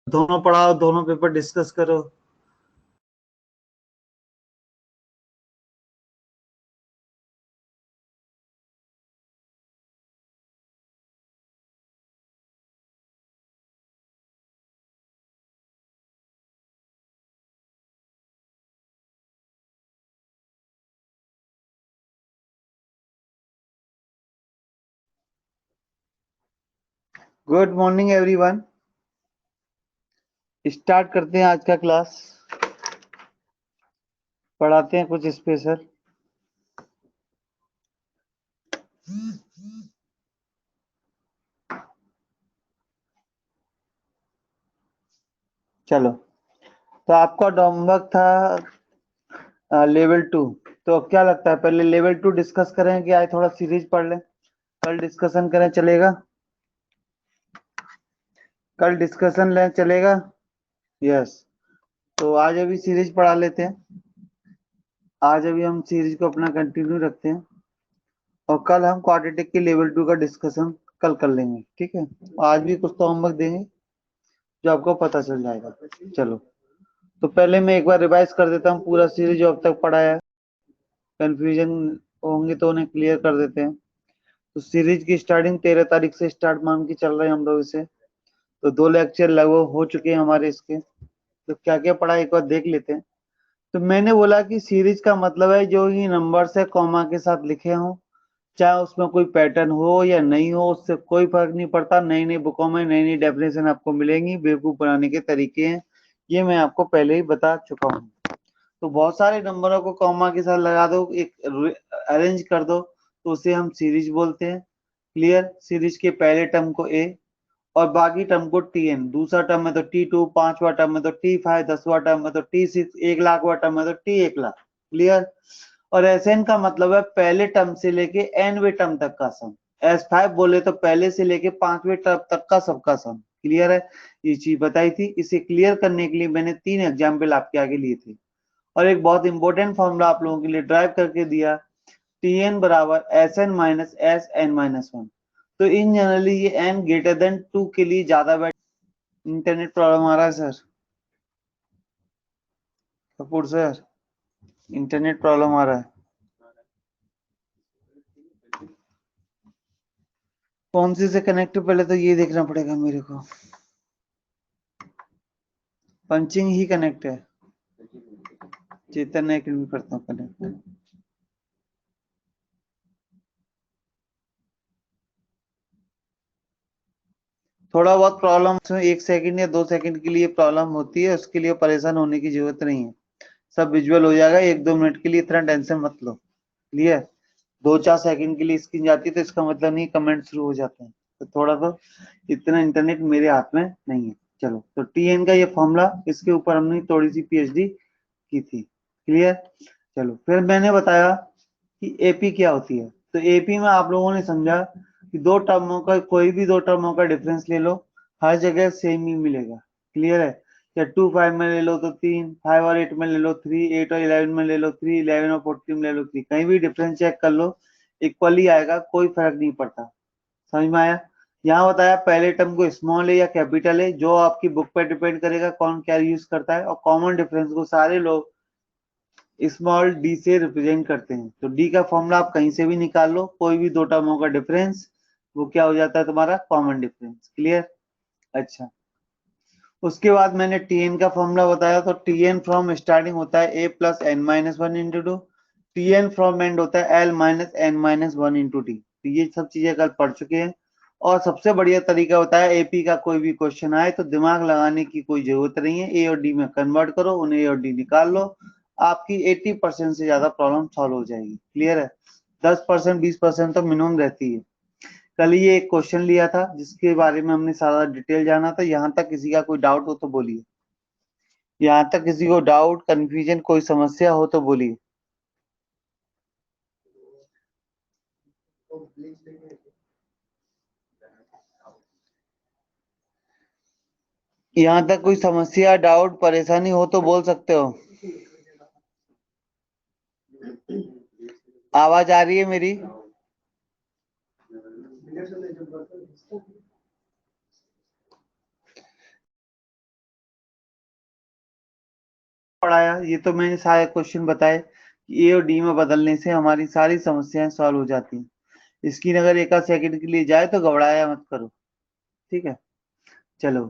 दोनों पढ़ाओ, दोनों पेपर डिस्कस करो। Good morning everyone. स्टार्ट करते हैं आज का क्लास। पढ़ाते हैं कुछ स्पेशल। चलो, तो आपका होमवर्क था लेवल 2। तो क्या लगता है पहले लेवल 2 डिस्कस करें कि आज थोड़ा सीरीज पढ़ लें? कल डिस्कशन करें, चलेगा? कल डिस्कशन लें, चलेगा? यस। तो आज अभी सीरीज पढ़ा लेते हैं। आज अभी हम सीरीज को अपना कंटिन्यू रखते हैं और कल हम क्वाड्रेटिक के लेवल 2 का डिस्कशन कल कर लेंगे, ठीक है? आज भी कुछ तो होमवर्क देंगे जो आपको पता चल जाएगा। चलो, तो पहले मैं एक बार रिवाइज कर देता हूँ पूरा सीरीज जो अब तक पढ़ा है। कंफ्यूजन होंगे तो उन्हें क्लियर कर देते हैं। तो सीरीज की स्टार्टिंग 13 तारीख से स्टार्ट मान के चल रहे हैं हम लोग इसे। तो 2 लेक्चर लगभग हो चुके हैं हमारे इसके। तो क्या क्या पढ़ा एक बार देख लेते हैं। तो मैंने बोला कि सीरीज का मतलब है जो ही नंबर्स है कॉमा के साथ लिखे हों, चाहे उसमें कोई पैटर्न हो या नहीं हो, उससे कोई फर्क नहीं पड़ता। नई नई बुकों में नई नई डेफिनेशन आपको मिलेंगी, बेवकूफ बनाने के तरीके हैं, ये मैं आपको पहले ही बता चुका हूँ। तो बहुत सारे नंबरों को कॉमा के साथ लगा दो, एक अरेंज कर दो, तो उसे हम सीरीज बोलते हैं। क्लियर? सीरीज के पहले टर्म को ए और बाकी टर्म को टी एन, दूसरा टर्म है तो T2, पांचवा टर्म है तो T5, 10वां टर्म है तो T6, 1,00,000वां टर्म है तो T1,00,000। क्लियर? और एसएन का मतलब है पहले टर्म से लेके एनवे टर्म तक का सम। S5 बोले तो पहले से लेके 5वें टर्म तक का सबका सम। क्लियर है? ये चीज बताई थी। इसे क्लियर करने के लिए मैंने 3 एग्जाम्पल आपके आगे लिए थे और एक बहुत इंपॉर्टेंट फॉर्मूला आप लोगों के लिए ड्राइव करके दिया, Tn बराबर Sn माइनस Sn माइनस 1। तो इन जनरली ये n ग्रेटर देन 2 के लिए ज्यादा बैठ। इंटरनेट प्रॉब्लम आ रहा है sir? Kapoor sir, internet problem आ रहा है। कौन सी से कनेक्ट, पहले तो ये देखना पड़ेगा मेरे को। पंचिंग ही कनेक्ट है। चेतन एक भी करता हूँ कनेक्ट। थोड़ा बहुत प्रॉब्लम 1 सेकंड या 2 सेकंड के लिए प्रॉब्लम होती है, उसके लिए परेशान होने की जरूरत नहीं है। सब विजुअल हो जाएगा, 1-2 मिनट के लिए इतना टेंशन मत लो। क्लियर? 2-4 सेकंड के लिए स्क्रीन जाती है तो इसका मतलब नहीं कमेंट शुरू हो जाते हैं। तो थोड़ा तो इतना इंटरनेट मेरे हाथ में नहीं है। चलो, तो टीएन का ये फॉर्मूला, इसके ऊपर हमने थोड़ी सी पीएचडी की थी। क्लियर? चलो, फिर मैंने बताया कि एपी क्या होती है। तो एपी में आप लोगों ने समझा कि दो टर्मों का, कोई भी दो टर्मों का डिफरेंस ले लो, हर जगह सेम ही मिलेगा। क्लियर है? या 2-5 में ले लो तो 3, 5 और 8 में ले लो 3, 8 और 11 में ले लो 3, 11 और 14 में ले लो 3, कहीं भी डिफरेंस चेक कर लो, इक्वली आएगा, कोई फर्क नहीं पड़ता। समझ में आया? यहाँ बताया पहले टर्म को स्मॉल है या कैपिटल है, जो आपकी बुक पे डिपेंड करेगा कौन क्या यूज करता है, और कॉमन डिफरेंस को सारे लोग स्मॉल डी से रिप्रेजेंट करते हैं। तो डी का फॉर्मूला आप कहीं से भी निकाल लो, कोई भी दो टर्मों का डिफरेंस, वो क्या हो जाता है तुम्हारा कॉमन डिफरेंस। क्लियर? अच्छा, उसके बाद मैंने टीएन का फॉर्मूला बताया। तो टीएन फ्रॉम स्टार्टिंग होता है A plus N minus one into two, T N from end होता है L minus N minus one into T. तो ये सब चीजें कल पढ़ चुके हैं। और सबसे बढ़िया तरीका होता है, एपी का कोई भी क्वेश्चन आए तो दिमाग लगाने की कोई जरूरत नहीं है, ए और डी में कन्वर्ट करो, उन्हें ए और डी निकाल लो, आपकी 80% से ज्यादा प्रॉब्लम सॉल्व हो जाएगी। क्लियर है? 10% 20% तो मिनिमम रहती है। कल ये एक क्वेश्चन लिया था जिसके बारे में हमने सारा डिटेल जाना था। यहाँ तक किसी का कोई डाउट हो तो बोलिए। यहाँ तक किसी को डाउट, कंफ्यूजन, कोई समस्या हो तो बोलिए। यहाँ तक कोई समस्या, डाउट, परेशानी हो तो बोल सकते हो। आवाज आ रही है मेरी? पढ़ाया, ये तो मैंने सारे क्वेश्चन बताए कि ए और डी में बदलने से हमारी सारी समस्याएं सॉल्व हो जाती हैं। स्क्रीन अगर एक आध सेकंड के लिए जाए तो घबराया मत करो, ठीक है। चलो,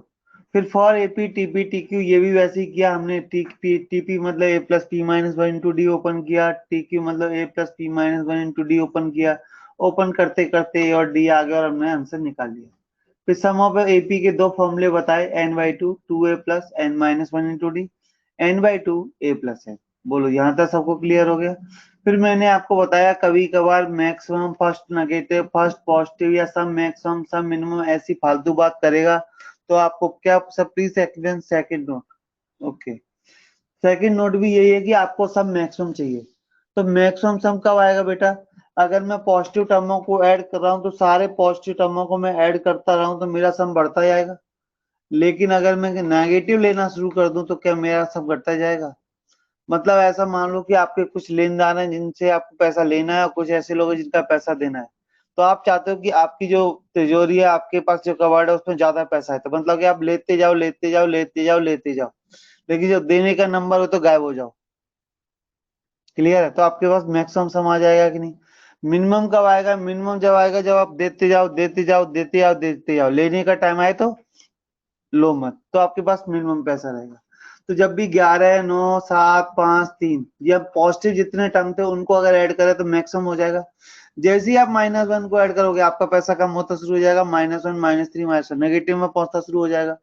फिर फॉर एपी टीपी टीक्यू ये भी वैसे ही किया हमने। टीपी मतलब A plus P minus one into D open किया, टीक्यू मतलब A plus P minus one into D open किया। ओपन करते करते ए और डी आ गया और हमने आंसर निकाल लिया। फिर सम ऑफ एपी के दो फॉर्मूले बताए, N by two A plus N minus one into D, N by two A plus N. बोलो यहाँ तक सबको क्लियर हो गया। फिर मैंने आपको बताया कभी कभार maximum first negative first positive या सम मैक्सिमम सम मिनिमम ऐसी फालतू बात करेगा तो आपको क्या सब please second note. Okay, second note भी यही है कि आपको सम मैक्सिमम चाहिए। तो मैक्सिमम सम कब आएगा बेटा, अगर मैं पॉजिटिव टर्मों को ऐड कर रहा हूं तो सारे पॉजिटिव टर्मों को मैं ऐड करता रहूं तो मेरा सम बढ़ता जाएगा। लेकिन अगर मैं नेगेटिव लेना शुरू कर दूं तो क्या मेरा सम घटता जाएगा। मतलब ऐसा मान लो कि आपके कुछ लेनदार हैं जिनसे आपको पैसा लेना है और कुछ ऐसे लोग हैं जिनका पैसा देना है। तो आप चाहते हो कि आपकी जो तिजोरी है, आपके पास जो कबाड़ है उसमें ज्यादा पैसा है, तो मतलब कि आप लेते जाओ लेते जाओ लेते जाओ लेते जाओ, लेकिन जब देने का नंबर हो तो गायब हो जाओ। क्लियर है, तो आपके पास मैक्सिमम सम आ जाएगा कि नहीं। मिनिमम कब आएगा, मिनिमम जब आएगा जब आप देते जाओ देते जाओ देते जाओ देते जाओ, लेने का टाइम आए तो लो मत, तो आपके पास मिनिमम पैसा रहेगा। तो जब भी 11 9 7 5 3 ये पॉजिटिव जितने टर्म थे उनको अगर ऐड करें तो मैक्सिमम हो जाएगा। जैसे ही आप माइनस वन को ऐड करोगे आपका पैसा कम होता शुरू हो जाएगा, minus one minus three minus one negative में पहुंचता शुरू हो जाएगा।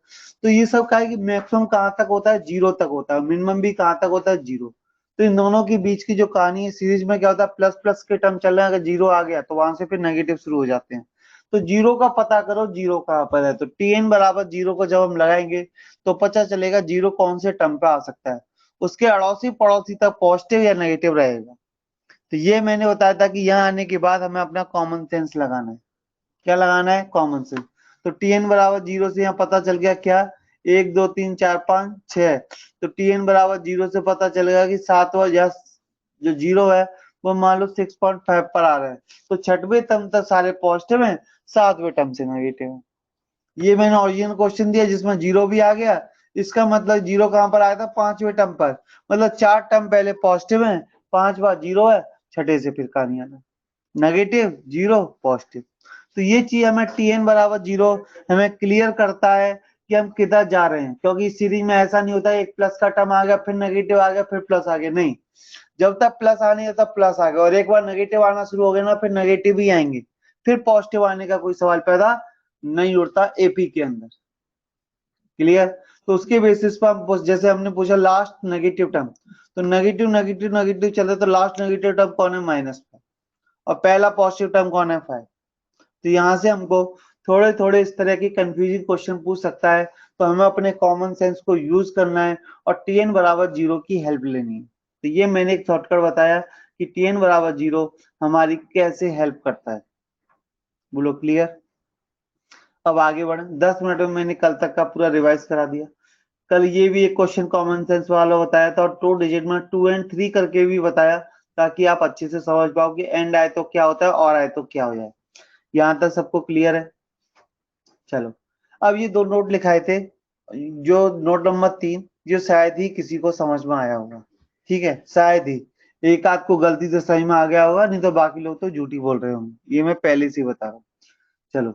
तो ये सब का है कि मैक्सिमम कहाँ तक होता है, जीरो तक होता है, मिनिमम भी कहाँ तक होता है, जीरो। तो इन दोनों के बीच की जो कहानी है सीरीज में क्या होता है, प्लस प्लस के टर्म चल रहे हैं, अगर जीरो आ गया तो वहां से फिर नेगेटिव शुरू हो जाते हैं। तो जीरो का पता करो, जीरो कहाँ पर है। तो टी एन बराबर जीरो को जब हम लगाएंगे तो पता चलेगा जीरो कौन से टर्म पे आ सकता है, उसके अड़ोसी पड़ोसी तक पॉजिटिव या नेगेटिव रहेगा। तो ये मैंने बताया था कि यहाँ आने के बाद हमें अपना कॉमन सेंस लगाना है। क्या लगाना है, कॉमन सेंस। तो टी एन बराबर जीरो से यहाँ पता चल गया क्या, एक दो तीन चार पांच छह। तो टी एन बराबर जीरो से पता चलेगा कि सातवां या जो जीरो है वो मान लो 6.5 पर आ रहा है। तो छठवें टर्म तक सारे पॉजिटिव हैं, सातवें टर्म से नेगेटिव है। ये मैंने ओरिजिनल क्वेश्चन दिया जिसमें जीरो भी आ गया। इसका मतलब जीरो कहां पर आया था, पांचवें टर्म पर। मतलब चार टर्म पहले पॉजिटिव है, पांचवा जीरो है, छठे से फिर कहानी आना, नेगेटिव जीरो पॉजिटिव। तो ये चीज हमें टी एन बराबर जीरो हमें क्लियर करता है कि हम किधर जा रहे हैं, क्योंकि इस सीरीज में ऐसा नहीं होता एक प्लस का टर्म आ गया फिर नेगेटिव आ गया फिर प्लस आ गया, नहीं। जब तक प्लस आने तब प्लस आ गया, और एक बार नेगेटिव आना शुरू हो गया ना फिर नेगेटिव ही आएंगे, फिर पॉजिटिव आने का कोई सवाल पैदा नहीं उठता एपी के अंदर। क्लियर। तो उसके बेसिस पर हम जैसे हमने पूछा लास्ट नेगेटिव टर्म, तो नेगेटिव नेगेटिव नेगेटिव चले तो लास्ट नेगेटिव टर्म कौन है, -5, और पहला पॉजिटिव टर्म कौन है, 5। तो यहाँ से हमको थोड़े थोड़े इस तरह की कंफ्यूजिंग क्वेश्चन पूछ सकता है, तो हमें अपने कॉमन सेंस को यूज करना है और टी एन बराबर जीरो की हेल्प लेनी है। तो ये मैंने एक शॉर्टकट बताया कि टी एन बराबर जीरो हमारी कैसे हेल्प करता है। बोलो क्लियर। अब आगे बढ़े, 10 मिनट में मैंने कल तक का पूरा रिवाइज करा दिया। कल ये भी एक क्वेश्चन कॉमन सेंस वाला बताया था और 2 डिजिट में 2 एंड 3 करके भी बताया, ताकि आप अच्छे से समझ पाओ कि एंड आए तो क्या होता है और आए तो क्या हो जाए। यहाँ तक सबको क्लियर है। चलो, अब ये दो नोट लिखाए थे, जो नोट नंबर 3 जो शायद ही किसी को समझ में आया होगा, ठीक है, शायद ही एक आध को गलती से सही में आ गया होगा, नहीं तो बाकी लोग तो झूठी बोल रहे होंगे, ये मैं पहले से ही बता रहा हूँ। चलो,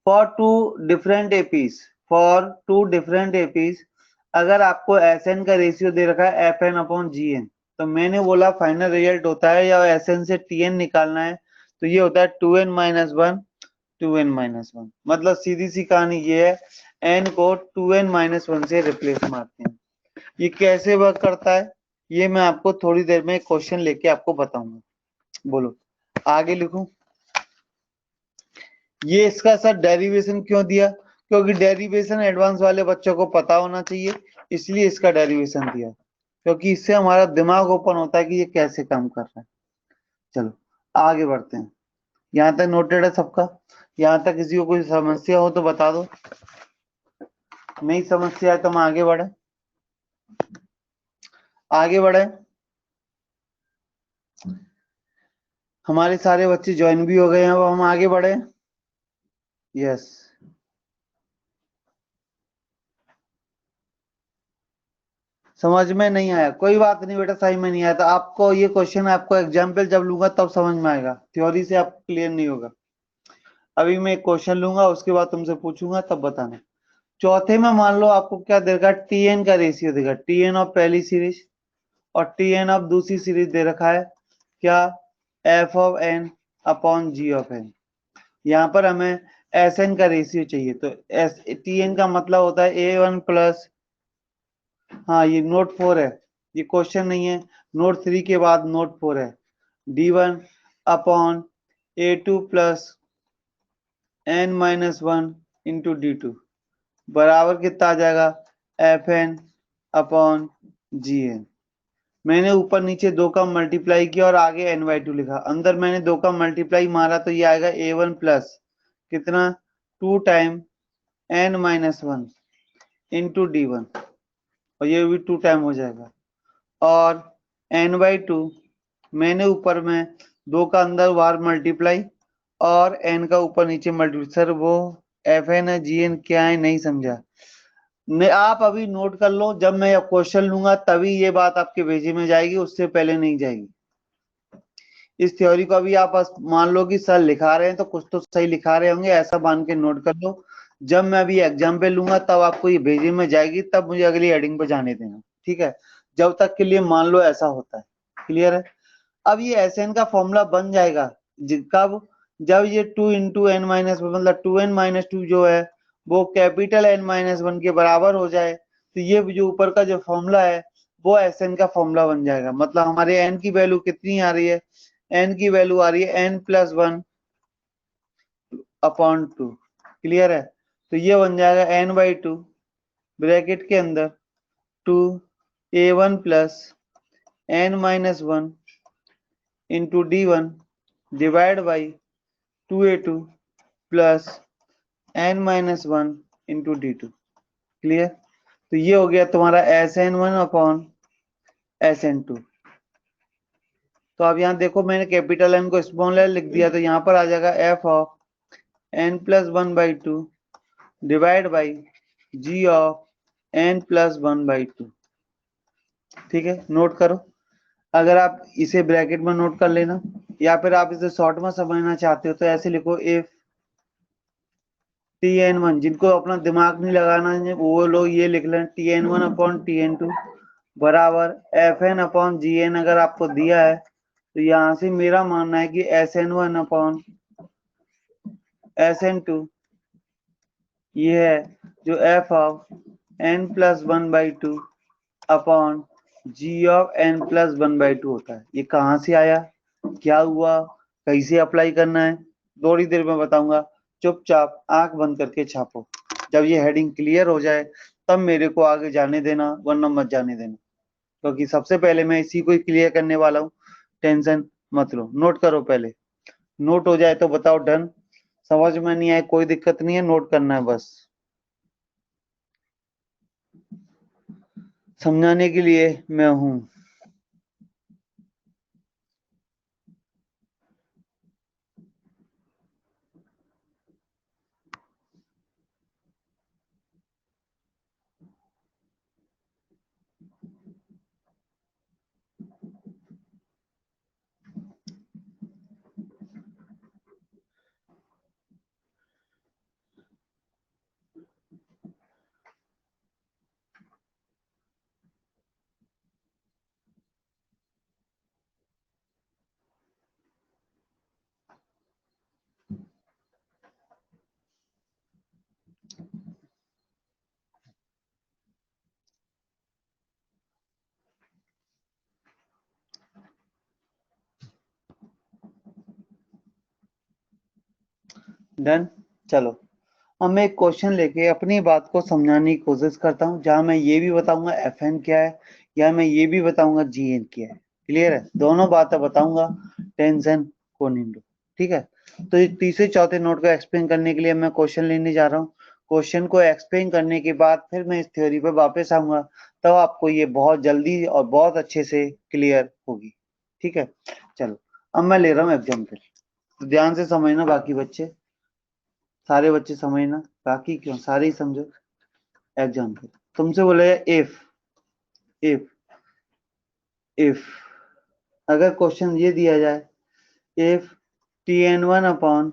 for two different APs, for two different APs अगर आपको एस एन का रेशियो दे रखा है F N upon G N, तो मैंने बोला फाइनल रिजल्ट होता है या एस एन से टी एन निकालना है, तो ये होता है 2n-1 2n-1, मतलब सीधी सी कहानी ये है, n को 2n-1 से रिप्लेस मारते हैं। ये कैसे वर्क करता है ये मैं आपको थोड़ी देर में क्वेश्चन लेके आपको बताऊंगा। बोलो आगे लिखूं। ये इसका सर डेरिवेशन क्यों दिया, क्योंकि डेरिवेशन एडवांस वाले बच्चों को पता होना चाहिए, इसलिए इसका डेरिवेशन दिया, क्योंकि इससे हमारा दिमाग ओपन होता है कि ये कैसे काम कर रहा है। चलो आगे बढ़ते हैं। यहाँ तक नोटेड है सबका, यहाँ तक किसी को कोई समस्या हो तो बता दो, नहीं समस्या है तो हम आगे बढ़े, आगे बढ़े। हमारे सारे बच्चे ज्वाइन भी हो गए हैं, अब हम आगे बढ़े। यस, समझ में नहीं आया, कोई बात नहीं बेटा, सही में नहीं आया तो आपको ये क्वेश्चन, आपको एग्जाम्पल जब लूंगा तब समझ में आएगा, थ्योरी से आप क्लियर नहीं होगा। अभी मैं एक क्वेश्चन लूंगा, उसके बाद तुमसे पूछूंगा, तब बताना। चौथे में मान लो आपको क्या देगा, टी एन का रेशियो देगा, टी एन ऑफ पहली सीरीज और टी एन ऑफ दूसरी सीरीज दे रखा है क्या, F of N upon G of N. यहाँ पर हमें एस एन का रेशियो चाहिए, तो एस टी एन का मतलब होता है ए वन प्लस, हाँ ये नोट 4 है, ये क्वेश्चन नहीं है, नोट 3 के बाद नोट 4 है, D one upon A two plus N minus one into D two बराबर कितना आ जाएगा, F N upon G N. मैंने ऊपर नीचे दो का मल्टीप्लाई किया और आगे एन बाई टू लिखा, अंदर मैंने दो का मल्टीप्लाई मारा तो ये आएगा ए वन प्लस कितना, 2 time N minus one into D one, और ये भी 2 टाइम हो जाएगा, और एन बाई टू मैंने ऊपर में दो का अंदर बार मल्टीप्लाई और एन का ऊपर नीचे मल्टीप्लाई। सर वो एफ एन है, जी एन क्या है, नहीं समझा। आप अभी नोट कर लो, जब मैं क्वेश्चन लूंगा तभी ये बात आपके भेजे में जाएगी, उससे पहले नहीं जाएगी। इस थ्योरी को अभी आप बस मान लो कि सर लिखा रहे हैं तो कुछ तो सही लिखा रहे होंगे, ऐसा मान के नोट कर लो। जब मैं अभी एग्जाम पे लूंगा तब आपको ये भेजे में जाएगी, तब मुझे अगली हेडिंग पे जाने देना, ठीक है। जब तक के लिए मान लो ऐसा होता है, क्लियर है। अब ये एस एन का फॉर्मूला बन जाएगा कब, जब ये 2 इंटू एन माइनस वन, मतलब 2n-2 जो है वो कैपिटल एन माइनस वन के बराबर हो जाए, तो ये जो ऊपर का जो फॉर्मूला है वो एस एन का फॉर्मूला बन जाएगा। मतलब हमारे एन की वैल्यू कितनी आ रही है, एन की वैल्यू आ रही है N plus one upon two, clear है। तो ये बन जाएगा एन बाई टू ब्रैकेट के अंदर 2 A one plus N minus one into D one divide by 2a2 plus N minus one into D two, clear. तो ये हो गया तुम्हारा S N one upon S N two. तो अब यहाँ देखो मैंने कैपिटल एन को स्मॉल एल लिख दिया, तो यहाँ पर आ जाएगा F of N plus one by two divide by G of N plus one by two, ठीक है। नोट करो, अगर आप इसे ब्रैकेट में नोट कर लेना, या फिर आप इसे शॉर्ट में समझना चाहते हो तो ऐसे लिखो, इफ टी एन वन, जिनको अपना दिमाग नहीं लगाना है वो लोग ये लिख लें, T N one upon T N two बराबर F N upon G N. अगर आपको दिया है तो यहाँ से मेरा मानना है कि S N one upon S N two ये है जो F of N plus one by two upon G of N plus one by two होता है। ये कहाँ से आया, क्या हुआ, कैसे अप्लाई करना है, थोड़ी देर में बताऊंगा। चुपचाप आंख बंद करके छापो, जब ये हेडिंग क्लियर हो जाए तब मेरे को आगे जाने देना, वरना मत जाने देना, क्योंकि सबसे पहले मैं इसी को ही क्लियर करने वाला हूँ। टेंशन मत लो, नोट करो पहले, नोट हो जाए तो बताओ डन। समझ में नहीं आए कोई दिक्कत नहीं है, नोट करना है बस, समझाने के लिए मैं हूं। डन, चलो अब मैं एक क्वेश्चन लेके अपनी बात को समझाने की कोशिश करता हूँ, जहां मैं ये भी बताऊंगा एफ एन क्या है, या मैं ये भी बताऊंगा जी एन क्या है, क्लियर है, दोनों बातें बताऊंगा, टेंशन को नहीं लो, ठीक है। तो ये तीसरे चौथे नोट को एक्सप्लेन करने के लिए मैं क्वेश्चन लेने जा रहा हूँ। क्वेश्चन को एक्सप्लेन करने के बाद फिर मैं इस थ्योरी पे वापस आऊंगा, तब आपको ये बहुत जल्दी और बहुत अच्छे से क्लियर होगी, ठीक है। चलो अब मैं ले रहा हूँ एग्जाम्पल, तो ध्यान से समझना, बाकी बच्चे सारे बच्चे समझना, बाकी क्यों सारे ही समझो। एग्जाम्पल तुमसे बोले इफ इफ अगर क्वेश्चन ये दिया जाए, इफ Tn1 अपॉन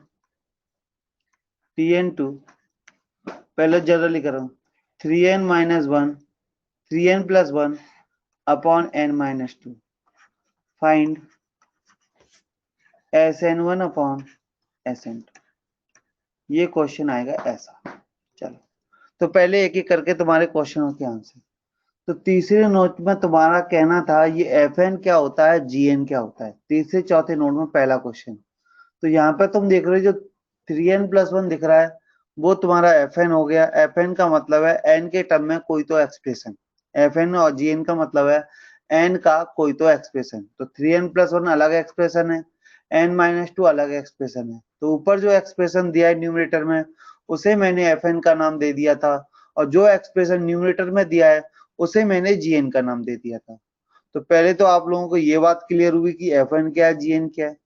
Tn2, पहले जरा लिख रहा हूं, 3n minus 1, 3n plus 1 upon n minus 2, find Sn1 upon Sn2। ये क्वेश्चन आएगा ऐसा। चलो तो पहले एक एक करके तुम्हारे क्वेश्चनों के आंसर। तो तीसरे नोट में तुम्हारा कहना था ये Fn क्या होता है, Gn क्या होता है। तीसरे चौथे नोट में पहला क्वेश्चन। तो यहाँ पे तुम देख रहे हो जो 3n प्लस 1 दिख रहा है वो तुम्हारा Fn हो गया। Fn का मतलब है n के टर्म में कोई तो एक्सप्रेशन। Fn और Gn का मतलब है n का कोई तो एक्सप्रेशन। तो 3n प्लस 1 अलग एक्सप्रेशन है, n माइनस 2 अलग एक्सप्रेशन है। तो ऊपर जो एक्सप्रेशन दिया है न्यूमरेटर में उसे मैंने Fn का नाम दे दिया था, और जो एक्सप्रेशन न्यूमरेटर में दिया है उसे मैंने Gn का नाम दे दिया था। तो पहले तो आप लोगों को ये बात क्लियर हुई कि Fn क्या है, Gn क्या है।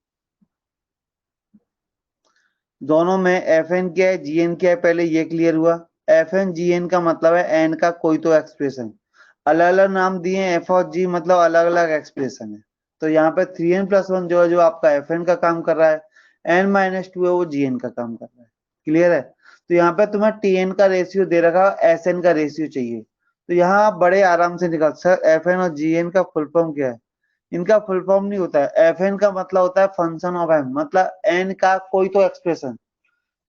दोनों में Fn क्या है, Gn क्या है, पहले ये क्लियर हुआ। Fn Gn का मतलब है n का कोई तो एक्सप्रेशन। अलग अलग नाम दिए f और g, मतलब अलग अलग एक्सप्रेशन है। तो यहाँ पे 3n प्लस 1 जो है जो आपका Fn का काम कर रहा है, n माइनस 2 है वो Gn का काम कर रहा है। क्लियर है। तो यहाँ पे तुम्हें Tn का रेशियो दे रखा है, Sn का रेशियो चाहिए। तो यहाँ आप बड़े आराम से निकाल सर Fn और Gn का फुल फॉर्म क्या है। इनका फुल फॉर्म नहीं होता है। Fn का मतलब होता है फंक्शन ऑफ m, मतलब n का कोई तो एक्सप्रेशन।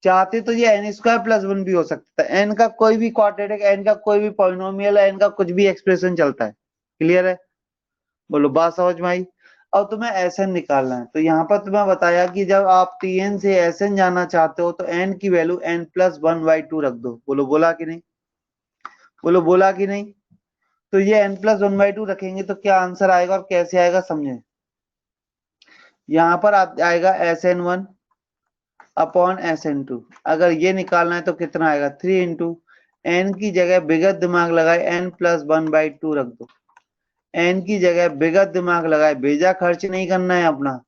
चाहते तो ये n स्क्वायर प्लस 1 भी हो सकता है, n का कोई भी क्वाड्रेटिक, n का कोई भी पॉलिनोमियल, n का कुछ भी एक्सप्रेशन चलता है। क्लियर है, बोलो बात समझ में आई। अब तुम्हें Sn निकालना है। तो यहाँ पर तुम्हें बताया कि जब आप Tn से Sn जाना चाहते हो तो n की वैल्यू n प्लस 1/2 रख दो। बोलो बोला कि नहीं, बोलो बोला कि नहीं। तो ये n प्लस 1/2 रखेंगे तो क्या आंसर आएगा और कैसे आएगा समझे। यहाँ पर आएगा Sn1 अपॉन Sn2। अगर ये निकालना है तो कितना आएगा, 3 इंटू n की जगह बिगत दिमाग लगाए n प्लस 1/2 रख दो। n की जगह बिगत दिमाग लगाए, बेजा खर्च नहीं करना है अपना,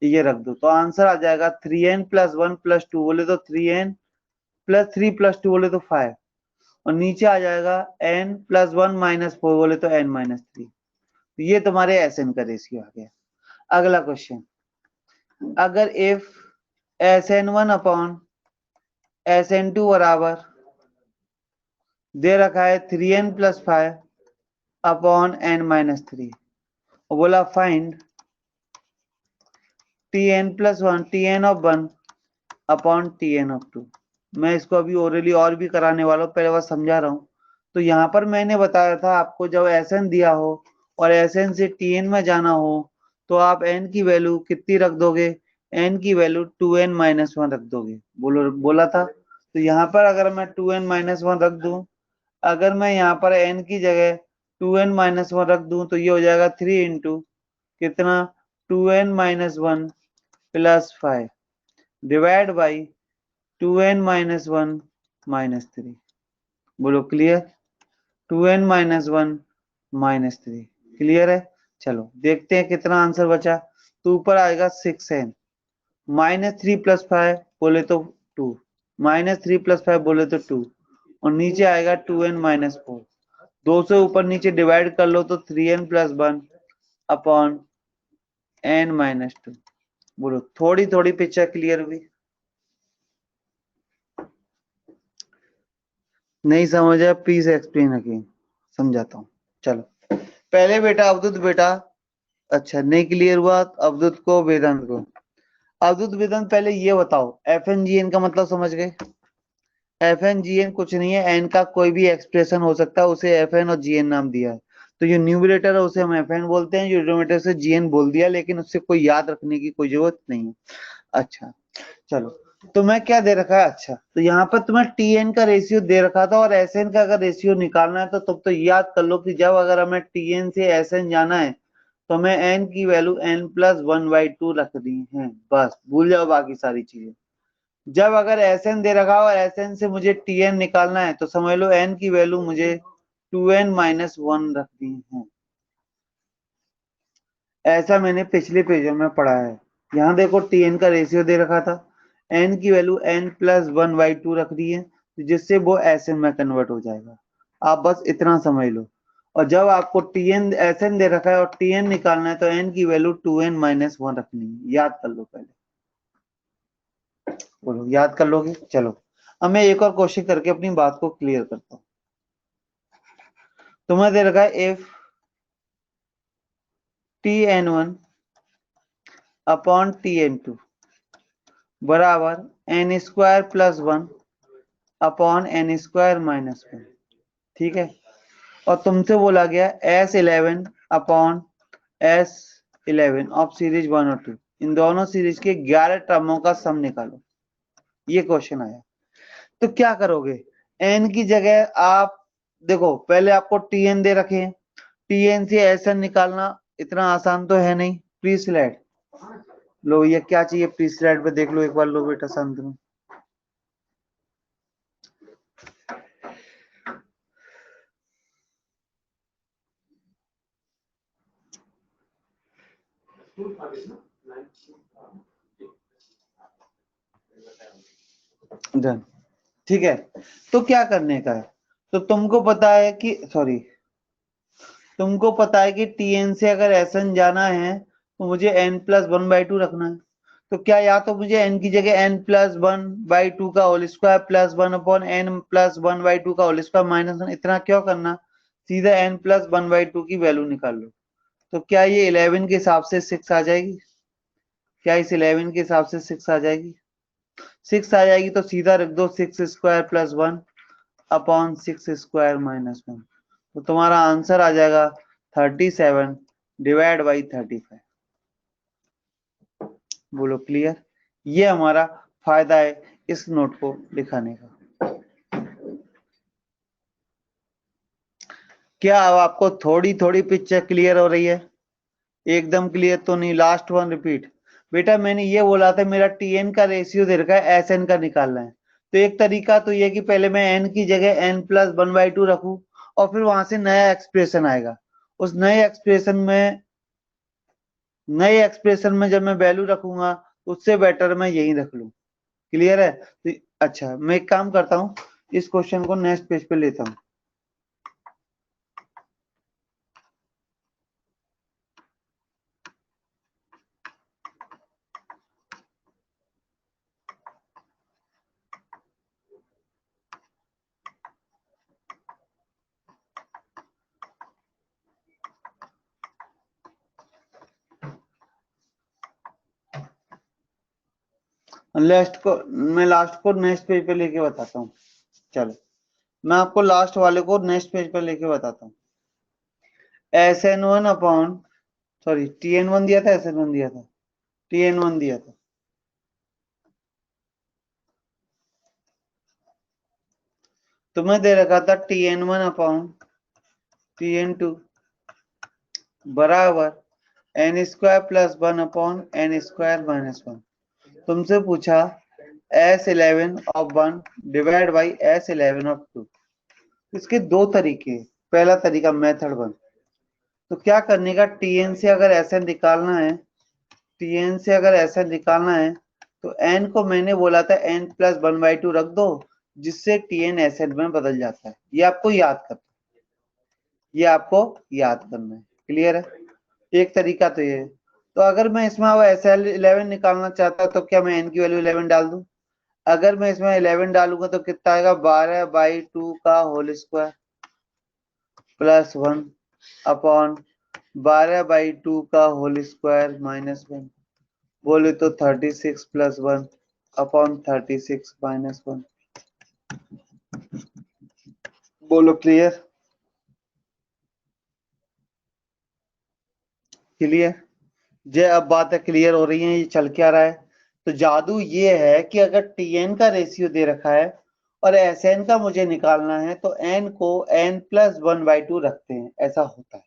ये रख दो। तो आंसर आ जाएगा 3n प्लस 1 प्लस 2 बोले तो 3n प्लस 3 प्लस 2 बोले तो 5, और नीचे आ जाएगा n प्लस 1 माइनस 4 बोले तो n माइनस 3। तो ये तुम्हारे Sn का रेशियो आ गया। अगला क्वेश्चन, अगर इफ Sn1 अपॉन Sn2 बराबर दे रखा है 3n plus 5 upon n minus 3, और बोला find Tn plus 1 Tn of 1 upon Tn of 2। मैं इसको अभी ओरली और भी कराने वाला हूँ, पहले बार समझा रहा हूँ। तो यहाँ पर मैंने बताया था आपको जब Sn दिया हो और Sn से Tn में जाना हो तो आप n की वैल्यू कितनी रख दोगे, n की वैल्यू 2n माइनस 1 रख दोगे। बोला था। तो यहाँ पर अगर मैं 2n माइनस 1 रख दूं, अगर मैं यहाँ पर n की जगह 2n माइनस 1 रख दूं तो ये हो जाएगा 3 इंटू कितना, 2n minus 1 plus 5 divide by 2n minus 1 minus 3। बोलो clear, 2n minus 1 minus 3। Clear है। चलो देखते हैं कितना आंसर बचा। तो ऊपर आएगा 6n माइनस 3 प्लस 5 बोले तो 2, माइनस 3 प्लस 5 बोले तो 2, और नीचे आएगा 2n माइनस 4। दो से ऊपर नीचे डिवाइड कर लो तो 3n plus 1 upon n minus 2। बोलो थोड़ी थोड़ी पिक्चर क्लियर हुई, नहीं समझा प्लीज एक्सप्लेन अगेन, समझाता हूँ। चलो पहले बेटा अवधुत बेटा, अच्छा नहीं क्लियर हुआ अवधुत को वेदांत को। अवधुत वेदांत पहले ये बताओ FNGN का मतलब समझ गए। FNGN कुछ नहीं है, n का कोई भी एक्सप्रेशन हो सकता है, उसे Fn और Gn नाम दिया है। तो जो न्यूमरेटर है उसे हम Fn बोलते हैं, जो डिनोमिनेटर से Gn बोल दिया, लेकिन उससे कोई याद रखने की कोई जरूरत नहीं है। अच्छा चलो, तुम्हें क्या दे रखा है, अच्छा तो यहाँ पर तुम्हें Tn का रेशियो दे रखा था और Sn का अगर रेशियो निकालना है तो तुम तो याद कर लो कि जब अगर हमें Tn से Sn जाना है तो हमें n की वैल्यू n प्लस 1/2 रख दी है, बस भूल जाओ बाकी सारी चीजें। जब अगर Sn दे रखा हो और Sn से मुझे Tn निकालना है तो समझ लो n की वैल्यू मुझे 2n माइनस 1 रख दी है। ऐसा मैंने पिछले पेजों में पढ़ा है। यहाँ देखो Tn का रेशियो दे रखा था, n की वैल्यू n प्लस 1/2 रख दी है, जिससे वो Sn में कन्वर्ट हो जाएगा। आप बस इतना समझ लो। और जब आपको टीएन एसएन दे रखा है और टीएन निकालना है तो एन की वैल्यू 2n-1 रखनी है। याद कर लो पहले, बोलो याद कर लोगे? चलो अब मैं एक और क्वेश्चन करके अपनी बात को क्लियर करता हूं। तुम्हें दे रखा है इफ tn1 अपॉन tn2 बराबर n² + 1 अपॉन n² - 1। ठीक है, और तुमसे बोला गया S11 upon S11 of series 1 और 2, इन दोनों सीरीज के 11 टर्मों का सम निकालो। ये क्वेश्चन आया। तो क्या करोगे, n की जगह आप देखो, पहले आपको tn दे रखे हैं, tn से Sn निकालना इतना आसान तो है नहीं। प्री स्लाइड लो, ये क्या चाहिए प्री स्लाइड पे देख लो एक बार, लो बेटा शांत में। डन, ठीक है। तो क्या करने का है, तो तुमको पता है कि तुमको पता है कि टीएन से अगर एसएन जाना है तो मुझे n+1/2 रखना है। तो क्या, या तो मुझे n की जगह n+1/2 का होल स्क्वायर +1 अपॉन n+1/2 का होल स्क्वायर -1, इतना क्यों करना, सीधा n+1/2 की वैल्यू निकाल लो। तो क्या ये 11 के हिसाब से 6 आ जाएगी? क्या इस 11 के हिसाब से 6 आ जाएगी? 6 आ जाएगी तो सीधा रख दो 6² + 1 अपॉन 6² - 1। तो तुम्हारा आंसर आ जाएगा 37 डिवाइड बाई 35। बोलो क्लियर? ये हमारा फायदा है इस नोट को दिखाने का। क्या अब आपको थोड़ी थोड़ी पिक्चर क्लियर हो रही है? एकदम क्लियर तो नहीं। Last one repeat. बेटा मैंने ये बोला था मेरा टीएन का रेशियो दे रखा है एसएन का निकालना है। तो एक तरीका तो ये कि पहले मैं एन की जगह n+1/2 रखूं और फिर वहां से नया एक्सप्रेशन आएगा। उस नए एक्सप्रेशन में जब मैं वैल्यू रखूंगा उससे बेटर मैं यही रख लूं। क्लियर है? तो अच्छा, मैं एक काम करता हूं, इस क्वेश्चन को नेक्स्ट पेज पे लेता हूं। लास्ट को नेक्स्ट पेज पे लेके बताता हूँ। चलो मैं आपको लास्ट वाले को नेक्स्ट पेज पर लेके बताता हूँ। SN1 अपॉन TN1 दिया था, SN1 दिया था, TN1 दिया था। तुम्हें दे रखा था TN1 अपॉन TN2 बराबर n² + 1 अपॉन n² - 1। तुमसे पूछा S11 of 1 divide by S11 of 2। इसके दो तरीके, पहला तरीका मेथड 1। तो क्या करने का, टीएन से अगर ऐसा निकालना है, टीएन से अगर ऐसा निकालना है तो एन को मैंने बोला था n+1/2 रख दो, जिससे टीएन एसिड में बदल जाता है। ये आपको याद करना है, ये आपको याद करना है। क्लियर है? एक तरीका तो ये है। तो अगर मैं इसमें अब SL11 निकालना चाहता तो क्या मैं n की वैल्यू 11 डाल दूं? अगर मैं इसमें 11 डालूंगा तो कितना आएगा, 12/2 का होल स्क्वायर +1 अपॉन 12/2 का होल स्क्वायर -1। बोले तो 36 + 1 अपॉन 36 - 1। बोलो क्लियर? क्लियर? जे अब बातें क्लियर हो रही हैं, ये चल क्या रहा है? तो जादू ये है कि अगर टीएन का रेशियो दे रखा है और एसएन का मुझे निकालना है तो एन को n+1/2 रखते हैं, ऐसा होता है।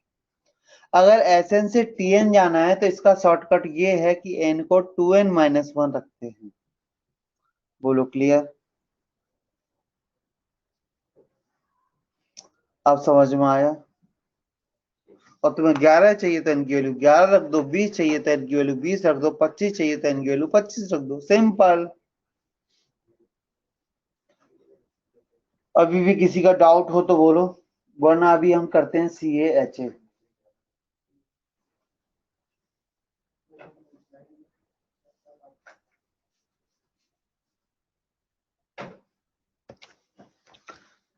अगर एसएन से टीएन जाना है तो इसका शॉर्टकट ये है कि एन को 2n-1 रखते हैं। बोलो क्लियर? अब समझ में आया? और तुम्हें 11 चाहिए तो एन की वैल्यू 11 रख दो, 20 चाहिए तो एन की वैल्यू 20 रख दो, 25 चाहिए तो एन की वैल्यू 25 रख दो। सिंपल। अभी भी किसी का डाउट हो तो बोलो, वरना अभी हम करते हैं CaHA।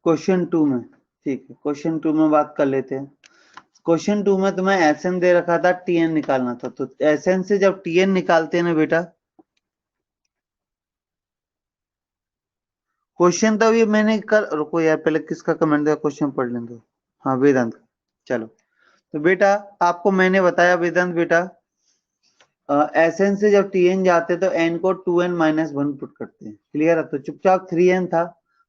क्वेश्चन 2 में, ठीक है, क्वेश्चन 2 में बात कर लेते हैं। क्वेश्चन 2 में तुम्हें Sn दे रखा था, Tn निकालना था। तो Sn से जब Tn निकालते हैं ना बेटा, क्वेश्चन तो अभी मैंने कर, रुको यार पहले किसका कमेंट था, क्वेश्चन पढ़ लें दो। हाँ वेदांत, चलो। तो बेटा आपको मैंने बताया वेदांत बेटा, Sn से जब Tn जाते हैं तो n को 2n-1 पुट करते हैं, क्लियर है। तो चुपचाप 3n था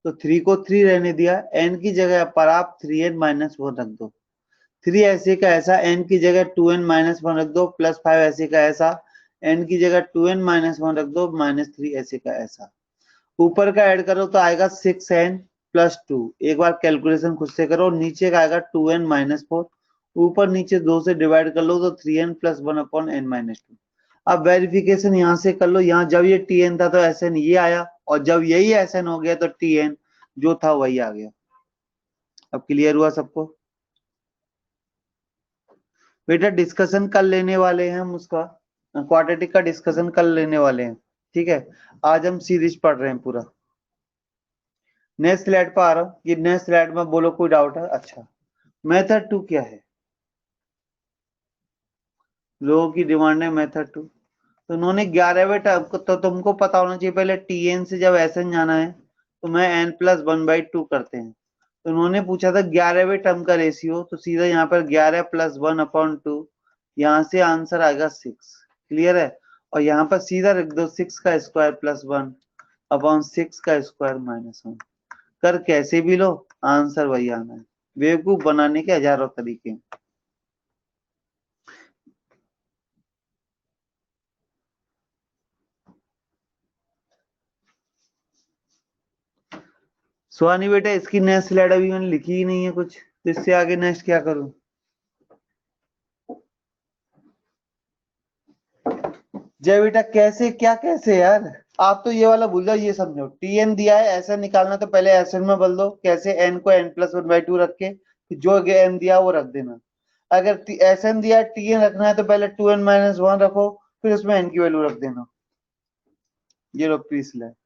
तो 3 को 3 रहने दिया, n की जगह पर आप 3n-1 रख दो। 3 ऐसे का ऐसा, n की जगह 2n-1 रख दो, +5 ऐसे का ऐसा, n की जगह 2n-1 रख दो, -3 ऐसे का ऐसा। ऊपर का ऐड करो तो आएगा 6n + 2। एक बार कैलकुलेशन खुद से करो। नीचे का आएगा 2n-4, ऊपर नीचे 2 से डिवाइड कर लो तो 3n + 1/n-2। अब वेरिफिकेशन यहाँ से कर लो, यहाँ जब ये Tn था तो Sn ये आया, और जब यही Sn हो गया तो Tn जो था वही आ गया। अब क्लियर हुआ सबको? बेटा डिस्कशन कर लेने वाले हैं हम उसका, क्वाड्रेटिक का डिस्कशन कर लेने वाले हैं, ठीक है। आज हम सीरीज पढ़ रहे हैं पूरा। नेक्स्ट स्लाइड पर आ रहा हूँ, ये नेक्स्ट स्लाइड में बोलो कोई डाउट है? अच्छा, मेथड 2 क्या है? लोगों की डिमांड है मेथड 2। तो उन्होंने 11वें टर्म को, तो तुमको पता होना चाहिए पहले Tn से जब Sn जाना है तो मैं n+1/2 करते हैं। तो उन्होंने पूछा था 11वें टर्म का रेशियो, तो सीधा यहाँ पर 11 + 1/2, यहाँ से आंसर आएगा 6, क्लियर है। और यहाँ पर सीधा रख दो 6 का स्क्वायर + 1/6 का स्क्वायर -1, कर कैसे भी लो आंसर वही आना है। बेवकूफ बनाने के हजारों तरीके हैं। सुहानी बेटा इसकी नेक्स्ट स्लाइड अभी मैंने लिखी ही नहीं है कुछ, तो इससे आगे नेक्स्ट क्या करूं? जय बेटा कैसे, क्या कैसे यार? आप तो ये वाला भूल जाओ, ये समझो Tn दिया है, ऐसा निकालना तो पहले Sn में बदल दो। कैसे? n को n+1/2 रख के जो n दिया वो रख देना। अगर Sn दिया Tn रखना है तो पहले 2n-1 रखो, फिर उसमें n की वैल्यू रख देना। ये लो पीस ले।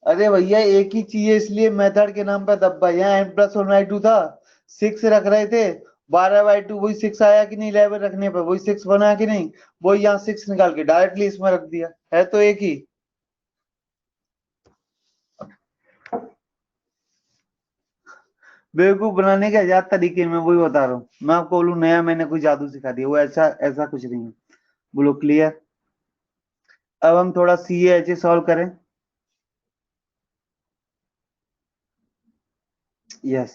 अरे भैया एक ही चीज है, इसलिए मेथड के नाम पे दब्बा। यहाँ n+1/2 था, 6 रख रहे थे, 12/2 वही 6 आया कि नहीं, 11 रखने पर वही 6 बना कि नहीं, वही यहाँ 6 निकाल के डायरेक्टली इसमें रख दिया है, तो एक ही। बेवकूफ बनाने के हजार तरीके में, वही बता रहा हूँ मैं आपको। बोलूं नया मैंने कोई जादू सिखा दिया, वो ऐसा ऐसा कुछ नहीं है। बोलो क्लियर? अब हम थोड़ा CaHA सॉल्व करें। यस,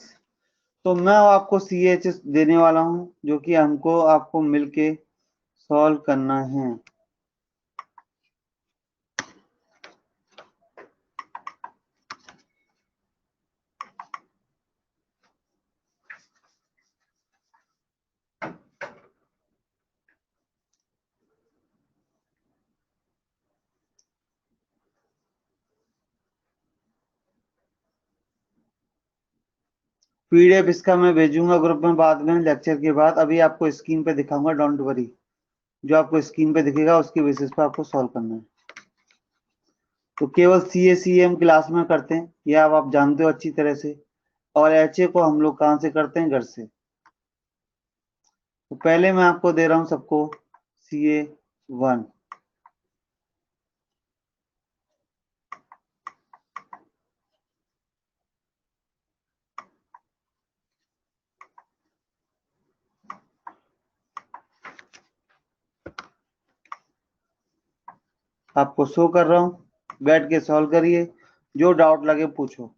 तो मैं आपको CaHA देने वाला हूं, जो कि हमको आपको मिलके सॉल्व करना है। PDF इसका मैं भेजूंगा ग्रुप में बाद में, लेक्चर के बाद। अभी आपको स्क्रीन पे दिखाऊंगा, डोंट वरी। जो आपको स्क्रीन पे दिखेगा उसकी बेसिस पे आपको सॉल्व करना है। तो केवल CA-CM क्लास में करते हैं, ये आप जानते हो अच्छी तरह से। और HA को हम लोग कहाँ से करते हैं? घर से। तो पहले मैं आपको दे रहा हूं सबको CA1। आपको शो कर रहा हूं, बैठ के सॉल्व करिए, जो डाउट लगे पूछो।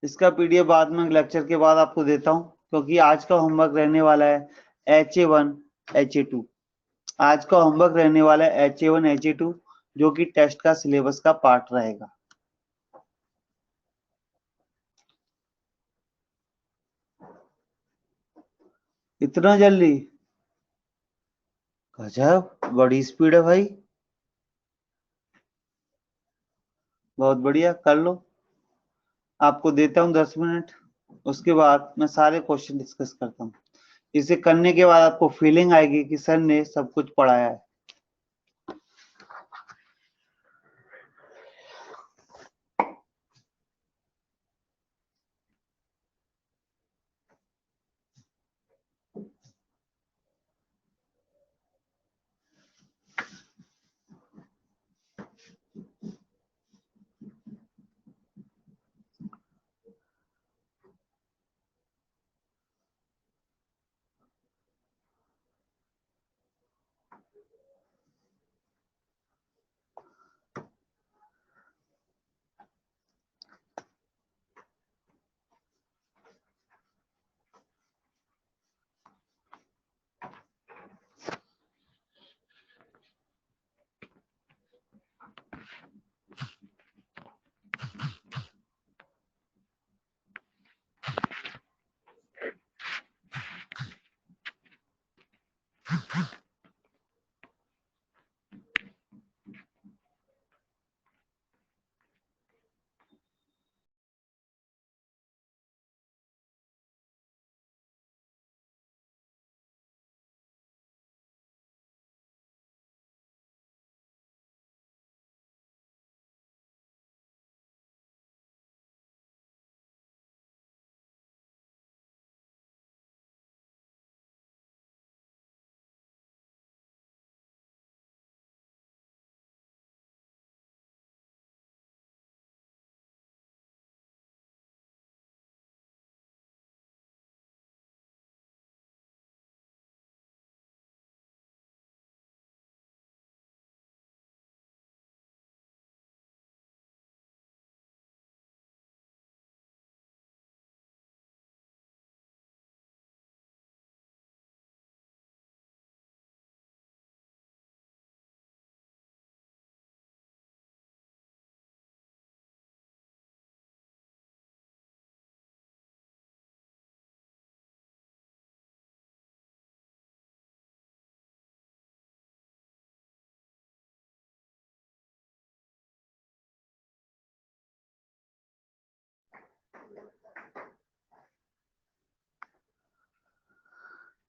इसका PDF बाद में लेक्चर के बाद आपको देता हूं, क्योंकि आज का होमवर्क रहने वाला है HA1 HA2। आज का होमवर्क रहने वाला है HA1 HA2, जो कि टेस्ट का सिलेबस का पार्ट रहेगा। इतना जल्दी? गजब, बड़ी स्पीड है भाई। बहुत बढ़िया, कर लो। आपको देता हूँ 10 मिनट, उसके बाद मैं सारे क्वेश्चन डिस्कस करता हूँ। इसे करने के बाद आपको फीलिंग आएगी कि सर ने सब कुछ पढ़ाया है।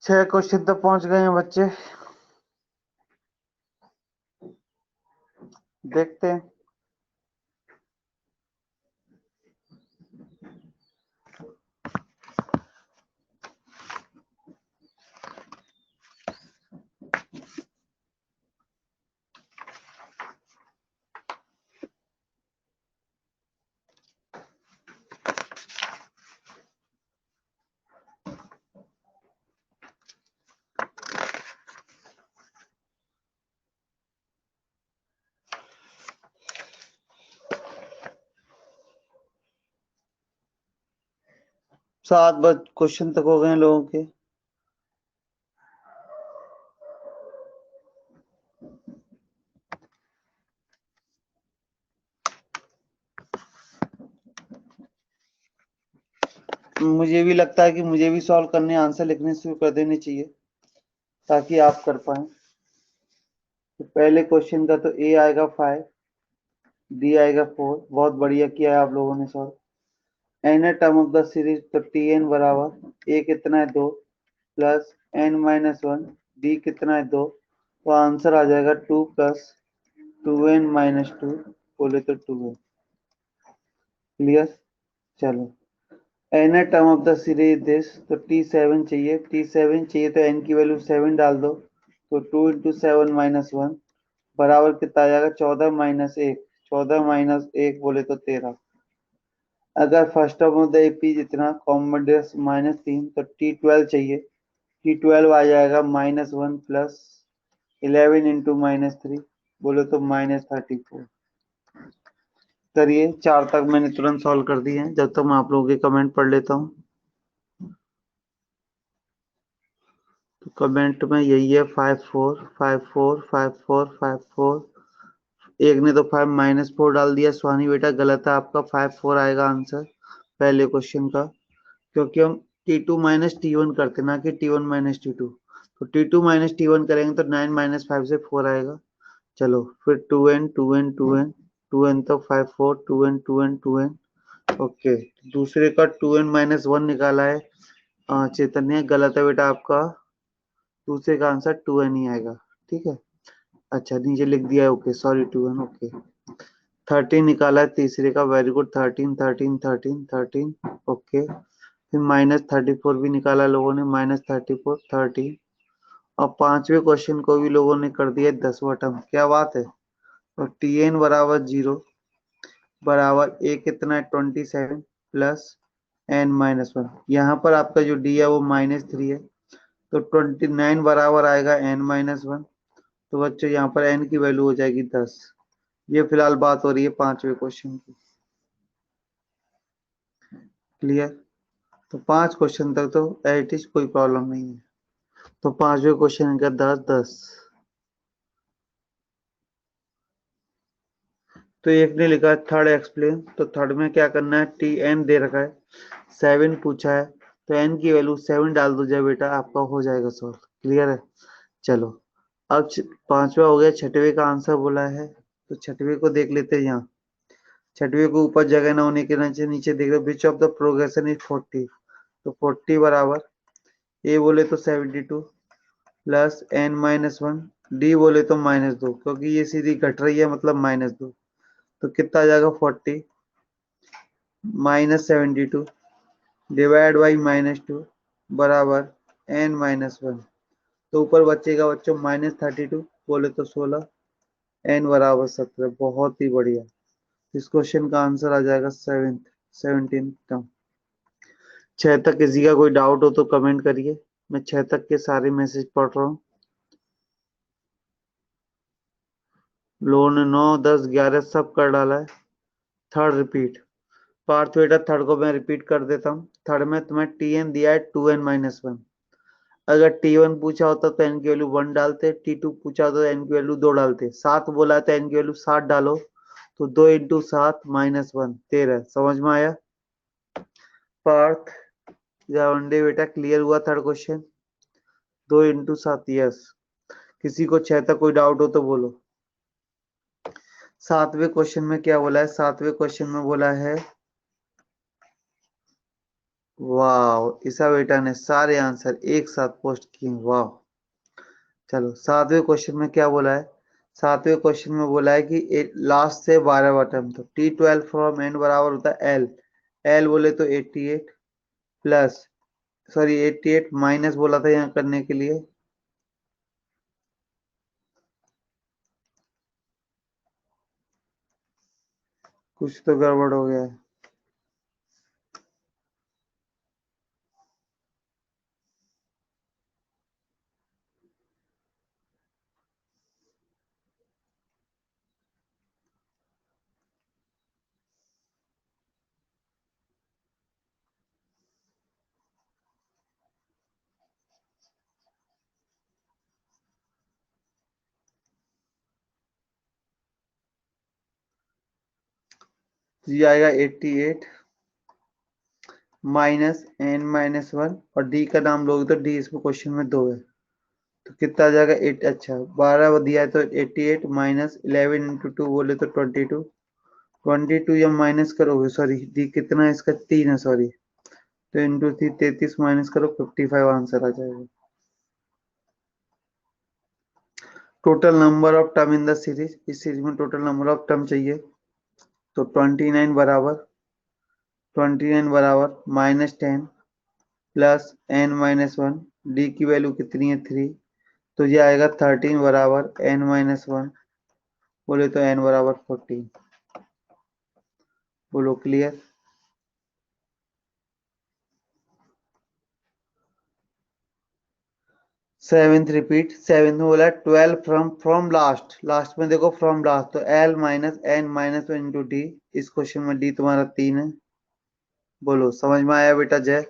छह क्वेश्चन तक पहुंच गए हैं बच्चे, देखते हैं। सात बज क्वेश्चन तक हो गए हैं लोगों के। मुझे भी लगता है कि मुझे भी सॉल्व करने, आंसर लिखने शुरू कर देने चाहिए ताकि आप कर पाए। तो पहले क्वेश्चन का तो ए आएगा 5, डी आएगा 4। बहुत बढ़िया किया है आप लोगों ने सॉल्व। एन है टर्म ऑफ द सीरीज, तो टी एन बराबर ए कितना है 2 प्लस n-1, डी कितना है 2, तो आंसर आ जाएगा 2 प्लस 2n-2, बोले तो 2n। क्लियर? चलो, एन है term of the series this, तो t7 चाहिए। t7 चाहिए तो n की वैल्यू 7 डाल दो, तो 2 इंटू 7 माइनस 1 बराबर कितना आ जाएगा 14 माइनस 1। 14 माइनस 1 बोले तो 13। अगर first term of the AP जितना कॉमन -3, तो t12 चाहिए। t12 आ जाएगा -1 प्लस 11 इंटू -3, बोले तो -34। करिए, 4 तक मैंने तुरंत सॉल्व कर दिए हैं। जब तक मैं आप लोगों के कमेंट पढ़ लेता हूँ। तो कमेंट में यही है 5 4 5 4 5 4 5 4। एक ने तो 5 - 4 डाल दिया। स्वानी बेटा गलत है आपका, 5 4 आएगा आंसर पहले क्वेश्चन का, क्योंकि हम T2 माइनस T1 करते ना कि T1 माइनस T2। तो T2 माइनस T1 करेंगे तो 9 माइनस 5 से 4 आएगा। चलो फिर 2n 2n 2n 2n तो 5 4 2n 2n 2n। ओके, दूसरे का 2n माइनस 1 निकाला है चैतन्य, गलत है बेटा आपका। दूसरे का आंसर 2n ही आएगा। ठीक है, अच्छा नीचे लिख दिया है, ओके सॉरी 2n। ओके, 13 निकाला है तीसरे का, वेरी गुड, 13 13 13 13। ओके, फिर माइनस 34 भी निकाला लोगों ने, माइनस 34 13। और पांचवे क्वेश्चन को भी लोगों ने कर दिया 10वां टर्म, क्या बात है। तो Tn बराबर 0 बराबर a कितना है 27 प्लस n माइनस 1। यहाँ पर आपका जो d है वो -3 है, तो 29 बराबर आएगा n माइनस 1। तो बच्चों यहाँ पर n की वैल्यू हो जाएगी 10। ये फिलहाल बात हो रही है पांचवे क्वेश्चन की। क्लियर। तो 5 क्वेश्चन तक तो एट इज कोई प्रॉब्लम नहीं है। तो पांचवे क्वेश्चन का 10 10। तो एक ने लिखा है थर्ड एक्सप्लेन, तो थर्ड में क्या करना है, Tn दे रखा है, 7 पूछा है, तो n की वैल्यू 7 डाल दो जाए बेटा, आपका हो जाएगा सॉल्व। क्लियर है। चलो अब पांचवा हो गया, छठवे का आंसर बोला है, तो छठवे को देख लेते हैं। यहाँ छठवे को ऊपर जगह ना होने के नीचे नीचे देख रहे, which of the progression is 40। तो 40 बराबर ए बोले तो 72 प्लस n माइनस 1, डी बोले तो -2, क्योंकि ये सीधी घट रही है मतलब -2। तो कितना आ जाएगा 40 माइनस 72 डिवाइड बाई -2 बराबर n माइनस 1। तो ऊपर बचेगा बच्चों -32 बोले तो 16, n बराबर 17। बहुत ही बढ़िया। इस क्वेश्चन का आंसर आ जाएगा 17 टर्म। 6 तक किसी का कोई डाउट हो तो कमेंट करिए, मैं 6 तक के सारे मैसेज पढ़ रहा हूँ। लोगों ने 9 10 11 सब कर डाला है। थर्ड रिपीट, पार्थ बेटा थर्ड को मैं रिपीट कर देता हूँ। थर्ड में तुम्हें Tn दिया है 2n माइनस 1। अगर T1 पूछा होता तो n की वैल्यू 1 डालते, T2 पूछा होता तो n की वैल्यू 2 डालते, 7 बोला है तो n की वैल्यू 7 डालो। तो 2 इंटू 7 माइनस 1 13। समझ में आया पार्थ या वनडे बेटा, क्लियर हुआ थर्ड क्वेश्चन। 2 into 7, yes. किसी को 6 तक कोई डाउट हो तो बोलो। सातवें क्वेश्चन में क्या बोला है, सातवें क्वेश्चन में बोला है, वाह ईसा बेटा ने सारे आंसर एक साथ पोस्ट किए, वाह। चलो सातवें क्वेश्चन में क्या बोला है, सातवें क्वेश्चन में बोला है कि लास्ट से 12वां टर्म, तो T12 फ्रॉम n बराबर होता है L। L बोले तो 88 प्लस, सॉरी 88 माइनस बोला था यहाँ करने के लिए, कुछ तो गड़बड़ हो गया है। ये आएगा 88 माइनस n माइनस 1, और d का नाम लोगे तो d इसमें क्वेश्चन में 2 है, तो कितना आ जाएगा 8, अच्छा 12 दिया है तो 88 माइनस 11 इंटू 2 बोले तो 22। 22 जब माइनस करोगे, सॉरी डी कितना है इसका 3 है, सॉरी, तो इंटू 3 33 माइनस करो 55 आंसर आ जाएगा। Total number of term in the series, इस सीरीज में टोटल नंबर ऑफ टर्म चाहिए, तो 29 बराबर -10 प्लस n माइनस 1, डी की वैल्यू कितनी है 3, तो ये आएगा 13 बराबर n माइनस 1, बोले तो n बराबर 14। बोलो क्लियर। सेवेंथ रिपीट, सेवेंथ में बोला 12 फ्रॉम लास्ट, लास्ट में देखो फ्रॉम लास्ट, तो L minus n minus 1 into D. इस क्वेश्चन में डी तुम्हारा 3 है। बोलो समझ में आया बेटा जय।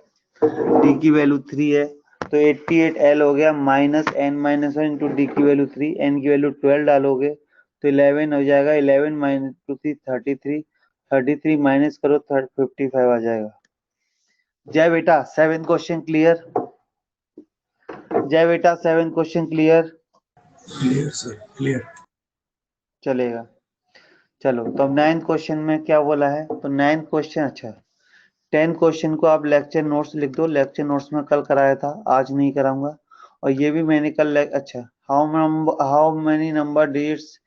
डी की वैल्यू 3 है, तो 88 L हो गया minus n minus 1 into D की वैल्यू 3, n की वैल्यू 12 डालोगे तो 11 हो जाएगा, 11 माइनस 2 33, 33 माइनस करो 55 आ जाएगा। जय बेटा 7 क्वेश्चन क्लियर? जय बेटा 7 question clear? Clear sir, clear. चलेगा। चलो तो अब 9th क्वेश्चन में क्या बोला है, तो 9th क्वेश्चन, अच्छा 10 क्वेश्चन को आप लेक्चर नोट्स लिख दो। लेक्चर नोट्स में कल कराया था, आज नहीं कराऊंगा। और ये भी मैंने कल अच्छा, how many number digits,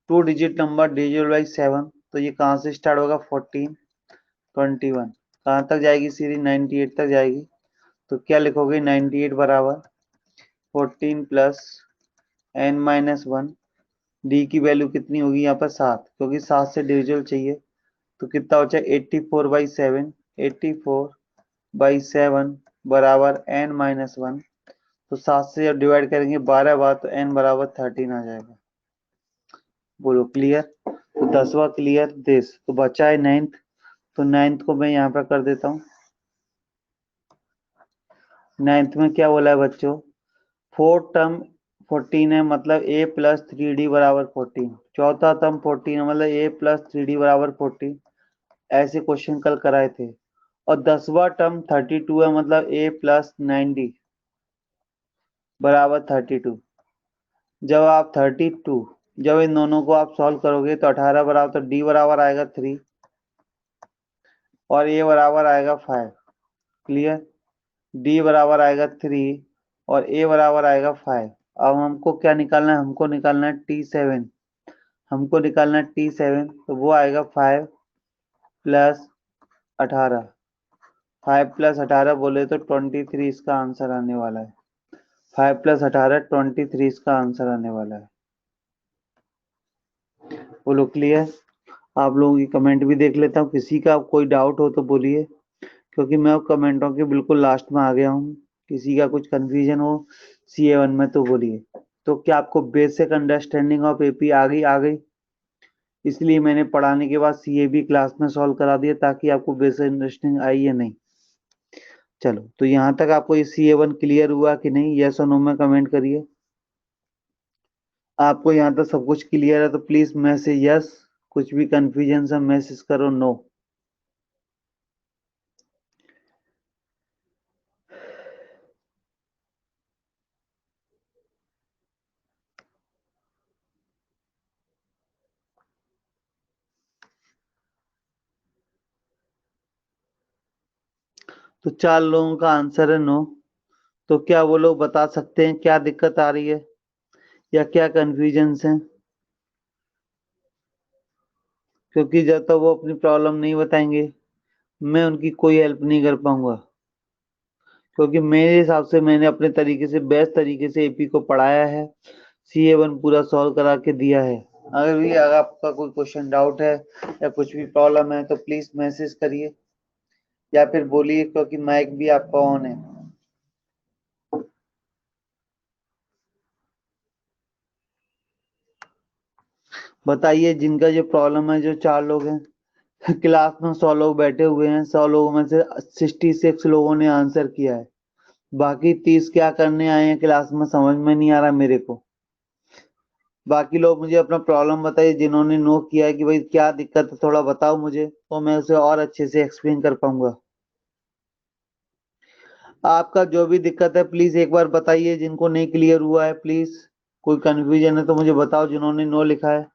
2 digit number divisible by 7, तो ये कहाँ से स्टार्ट होगा, 14, 21, कहाँ तक जाएगी सीरीज, 98 तक जाएगी। तो क्या लिखोगे, 98 बराबर 14 प्लस n-1, डी की वैल्यू कितनी होगी यहाँ पर 7, क्योंकि 7 से डिविजिबल चाहिए। तो कितना हो जाए, 84/7, 84/7 बराबर n-1। तो 7 से जब डिवाइड करेंगे 12 बार, तो n बराबर 13 आ जाएगा। बोलो क्लियर? तो 10वां क्लियर दिस, तो बचा है 9th। तो 9th को मैं यहाँ पर कर देता हूँ। 9th में क्या बोला है बच्चों, 4 टर्म 14 है, मतलब a प्लस 3d बराबर 14। चौथा टर्म 14 है, मतलब a प्लस 3d बराबर 14। ऐसे क्वेश्चन कल कराए थे। और 10वां टर्म 32 है, मतलब a प्लस 9d बराबर 32। जब आप 32, जब इन दोनों को आप सॉल्व करोगे तो 18 बराबर, तो d बराबर आएगा 3 और a बराबर आएगा 5। क्लियर? d बराबर आएगा 3 और a बराबर आएगा 5। अब हमको क्या निकालना है, हमको निकालना है t7। हमको निकालना है t7, तो वो आएगा 5 प्लस 18। 5 प्लस 18 बोले तो 23 इसका आंसर आने वाला है। 5 प्लस 18 23 इसका आंसर आने वाला है। बोलो क्लियर? आप लोगों की कमेंट भी देख लेता हूँ, किसी का कोई डाउट हो तो बोलिए, क्योंकि मैं कमेंटों के बिल्कुल लास्ट में आ गया हूँ। किसी का कुछ कंफ्यूजन हो CA1 में तो बोलिए। तो क्या आपको बेसिक अंडरस्टैंडिंग ऑफ एपी आ गई? इसलिए मैंने पढ़ाने के बाद CAB क्लास में सॉल्व करा दिया, ताकि आपको बेसिक अंडरस्टैंडिंग आई या नहीं। चलो, तो यहाँ तक आपको ये CA1 क्लियर हुआ कि नहीं, यस और नो में कमेंट करिए। आपको यहाँ तक सब कुछ क्लियर है तो प्लीज मैसेज यस, कुछ भी कंफ्यूजन है मैसेज करो नो। तो 4 लोगों का आंसर है नो। तो क्या वो लोग बता सकते हैं क्या दिक्कत आ रही है या क्या कंफ्यूजन है? क्योंकि जब तक वो अपनी प्रॉब्लम नहीं बताएंगे, मैं उनकी कोई हेल्प नहीं कर पाऊंगा। क्योंकि मेरे हिसाब से मैंने अपने तरीके से, बेस्ट तरीके से एपी को पढ़ाया है, CA1 पूरा सॉल्व करा के दिया है। अगर आपका कोई क्वेश्चन डाउट है या कुछ भी प्रॉब्लम है तो प्लीज मैसेज करिए या फिर बोलिए, क्योंकि माइक भी आपका ऑन है। बताइए जिनका जो प्रॉब्लम है, जो 4 लोग हैं क्लास में, 100 लोग बैठे हुए हैं, 100 लोगों में से 66 लोगों ने आंसर किया है। बाकी 30 क्या करने आए हैं क्लास में, समझ में नहीं आ रहा मेरे को। बाकी लोग मुझे अपना प्रॉब्लम बताइए, जिन्होंने नो किया है कि भाई क्या दिक्कत है थोड़ा बताओ मुझे, तो मैं उसे और अच्छे से एक्सप्लेन कर पाऊंगा। आपका जो भी दिक्कत है प्लीज एक बार बताइए, जिनको नहीं क्लियर हुआ है प्लीज, कोई कंफ्यूजन है तो मुझे बताओ, जिन्होंने नो लिखा है।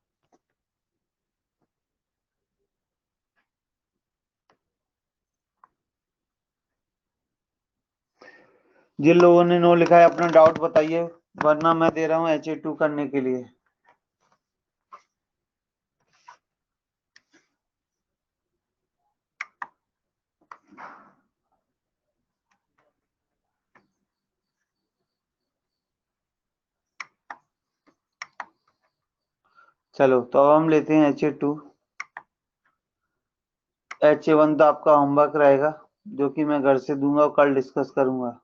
जिन लोगों ने नो लिखा है अपना डाउट बताइए, वरना मैं दे रहा हूँ HA2 करने के लिए। चलो तो अब हम लेते हैं HA2। HA1 तो आपका होमवर्क रहेगा, जो कि मैं घर से दूंगा और कल डिस्कस करूंगा।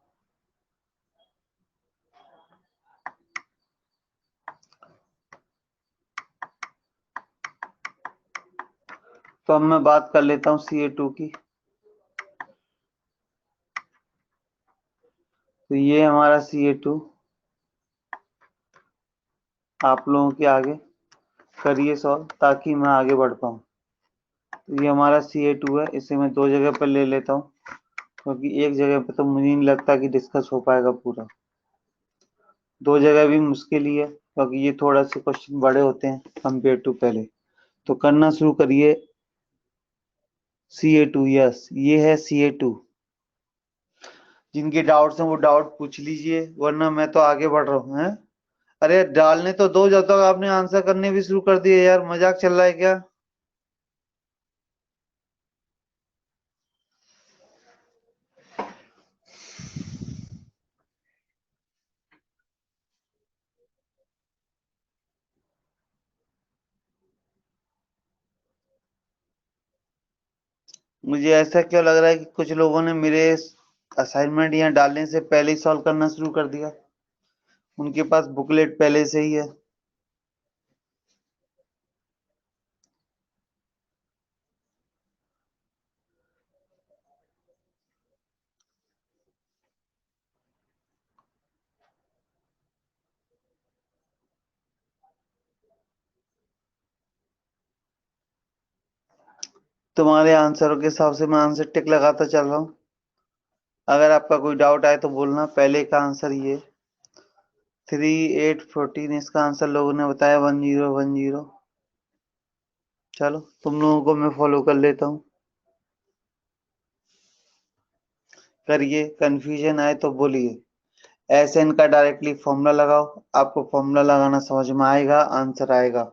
तो अब मैं बात कर लेता हूँ CA2 की। तो ये हमारा CA2, आप लोगों के आगे करिए सॉल्व ताकि मैं आगे बढ़ पाऊँ। तो ये हमारा CA2 है, इसे मैं 2 जगह पर ले लेता हूँ। क्योंकि एक जगह पे तो मुझे नहीं लगता कि डिस्कस हो पाएगा पूरा। 2 जगह भी मुश्किल ही है, क्योंकि ये थोड़ा से क्वेश्चन बड़े होते हैं कंपेयर टू पहले। तो करना शुरू करिए। CA2, यस ये है CA2। जिनके डाउट्स हैं वो डाउट पूछ लीजिए, वरना मैं तो आगे बढ़ रहा हूँ। हैं, अरे डालने तो दो, जब तक आपने आंसर करने भी शुरू कर दिए। यार मजाक चल रहा है क्या? मुझे ऐसा क्यों लग रहा है कि कुछ लोगों ने मेरे असाइनमेंट यहाँ डालने से पहले ही सॉल्व करना शुरू कर दिया। उनके पास बुकलेट पहले से ही है। तुम्हारे आंसरों के हिसाब से मैं आंसर टिक लगाता चल रहा हूँ। अगर आपका कोई डाउट आए तो बोलना। पहले का आंसर ये 3814, इसका आंसर लोगों ने बताया 1010। चलो तुम लोगों को मैं फॉलो कर लेता हूँ। करिए, कंफ्यूजन आए तो बोलिए। SN का डायरेक्टली फॉर्मूला लगाओ। आपको फॉर्मूला लगाना समझ में आएगा, आंसर आएगा।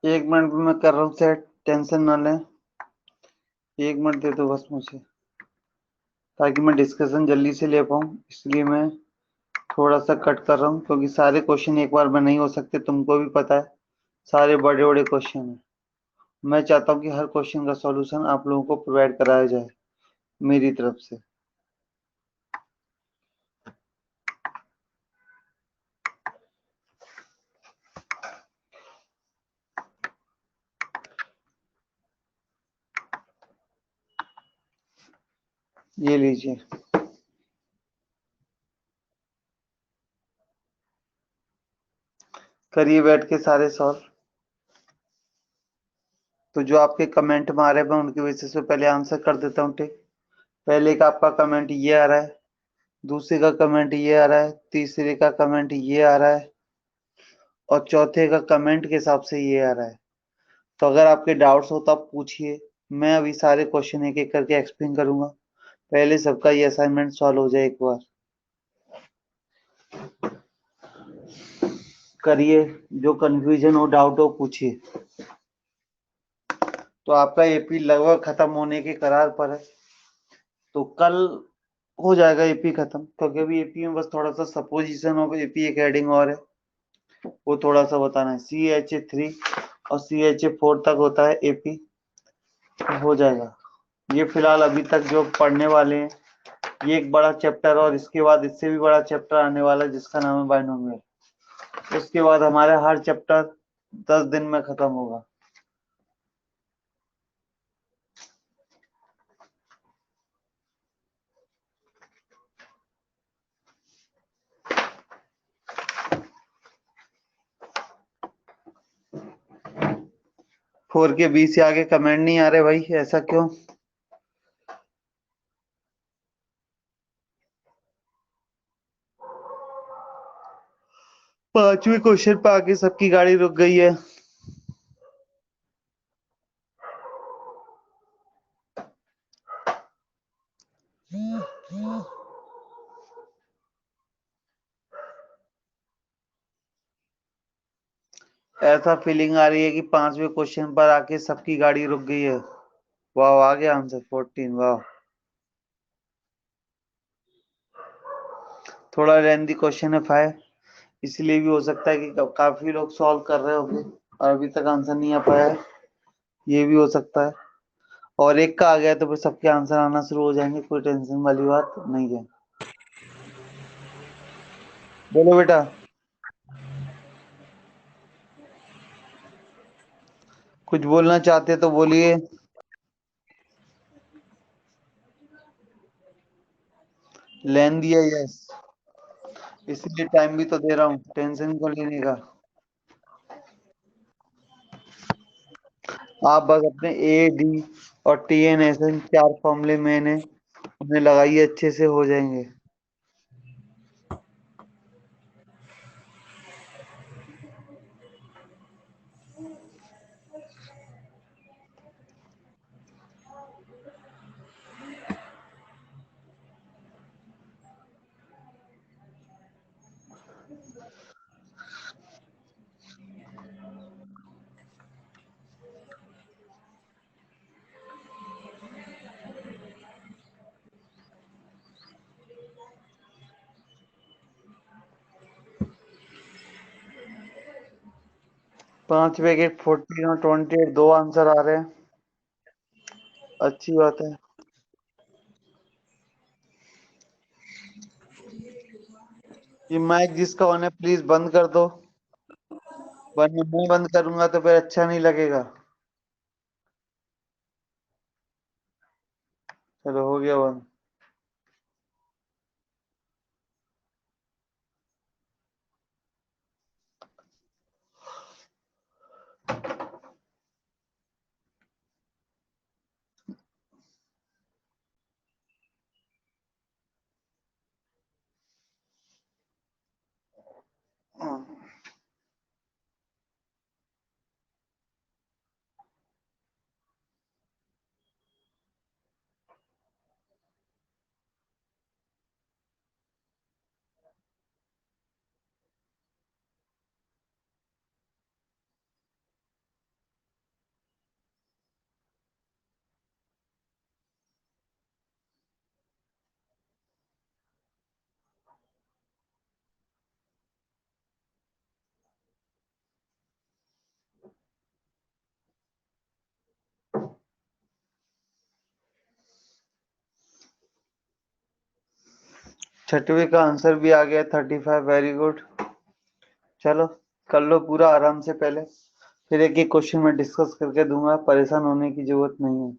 एक मिनट में मैं कर रहा हूँ सेट, टेंशन ना लें। 1 मिनट दे दो बस मुझे, ताकि मैं डिस्कशन जल्दी से ले पाऊँ। इसलिए मैं थोड़ा सा कट कर रहा हूँ, क्योंकि सारे क्वेश्चन एक बार में नहीं हो सकते, तुमको भी पता है। सारे बड़े बड़े क्वेश्चन हैं। मैं चाहता हूँ कि हर क्वेश्चन का सॉल्यूशन आप लोगों को प्रोवाइड कराया जाए मेरी तरफ से। ये लीजिए। करिए बैठ के सारे सॉल्व। तो जो आपके कमेंट में आ रहे हैं मैं उनके बेसिस पे पहले आंसर कर देता हूँ। ठीक, पहले का आपका कमेंट ये आ रहा है, दूसरे का कमेंट ये आ रहा है, तीसरे का कमेंट ये आ रहा है, और चौथे का कमेंट के हिसाब से ये आ रहा है। तो अगर आपके डाउट्स हो तो आप पूछिए। मैं अभी सारे क्वेश्चन एक एक करके एक्सप्लेन करूंगा। पहले सबका ये असाइनमेंट सॉल्व हो जाए एक बार। करिए, जो कंफ्यूजन हो, डाउट हो, पूछिए। तो आपका एपी लगभग खत्म होने के कगार पर है। तो कल हो जाएगा एपी खत्म, क्योंकि अभी एपी में बस थोड़ा सा सपोजिशन हो, एपी एक हेडिंग और है, वो थोड़ा सा बताना है। CHA3 और CHA4 तक होता है एपी, तो हो जाएगा। ये फिलहाल अभी तक जो पढ़ने वाले हैं, ये एक बड़ा चैप्टर, और इसके बाद इससे भी बड़ा चैप्टर आने वाला है जिसका नाम है बाइनोमियल। उसके बाद हमारे हर चैप्टर 10 दिन में खत्म होगा। 4 के 20 से आगे कमेंट नहीं आ रहे भाई, ऐसा क्यों? पांचवें क्वेश्चन पे आके सबकी गाड़ी रुक गई है। ऐसा फीलिंग आ रही है कि पांचवें क्वेश्चन पर आके सबकी गाड़ी रुक गई है। वाह, आ गया आंसर 14। वाह, थोड़ा लेंथी क्वेश्चन है 5, इसलिए भी हो सकता है कि काफी लोग सॉल्व कर रहे होंगे और अभी तक आंसर नहीं आ पाया है, ये भी हो सकता है। और एक का आ गया तो फिर सबके आंसर आना शुरू हो जाएंगे, कोई टेंशन वाली बात नहीं है। बोलो बेटा, कुछ बोलना चाहते तो बोलिए। लेन दिया, यस, इसलिए टाइम भी तो दे रहा हूँ, टेंशन को लेने का। आप बस अपने ए डी और टी एन ऐसे चार फॉर्मूले मैंने उन्हें लगाइए, अच्छे से हो जाएंगे। पांच पैकेट 14 और 28, दो आंसर आ रहे हैं, अच्छी बात है। ये माइक जिसका ऑन है प्लीज बंद कर दो, वरना मैं बंद करूंगा तो फिर अच्छा नहीं लगेगा। चलो, हो गया बंद। छठवीं का आंसर भी आ गया 35, वेरी गुड। चलो, कर लो पूरा आराम से पहले, फिर एक एक क्वेश्चन में डिस्कस करके दूंगा, परेशान होने की जरूरत नहीं है।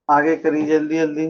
आगे करिए जल्दी जल्दी।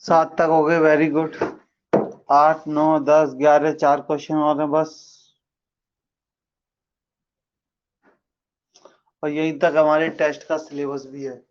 7 तक हो गए, वेरी गुड। 8 9 10 11 4 क्वेश्चन और हैं बस, और यहीं तक हमारे टेस्ट का सिलेबस भी है।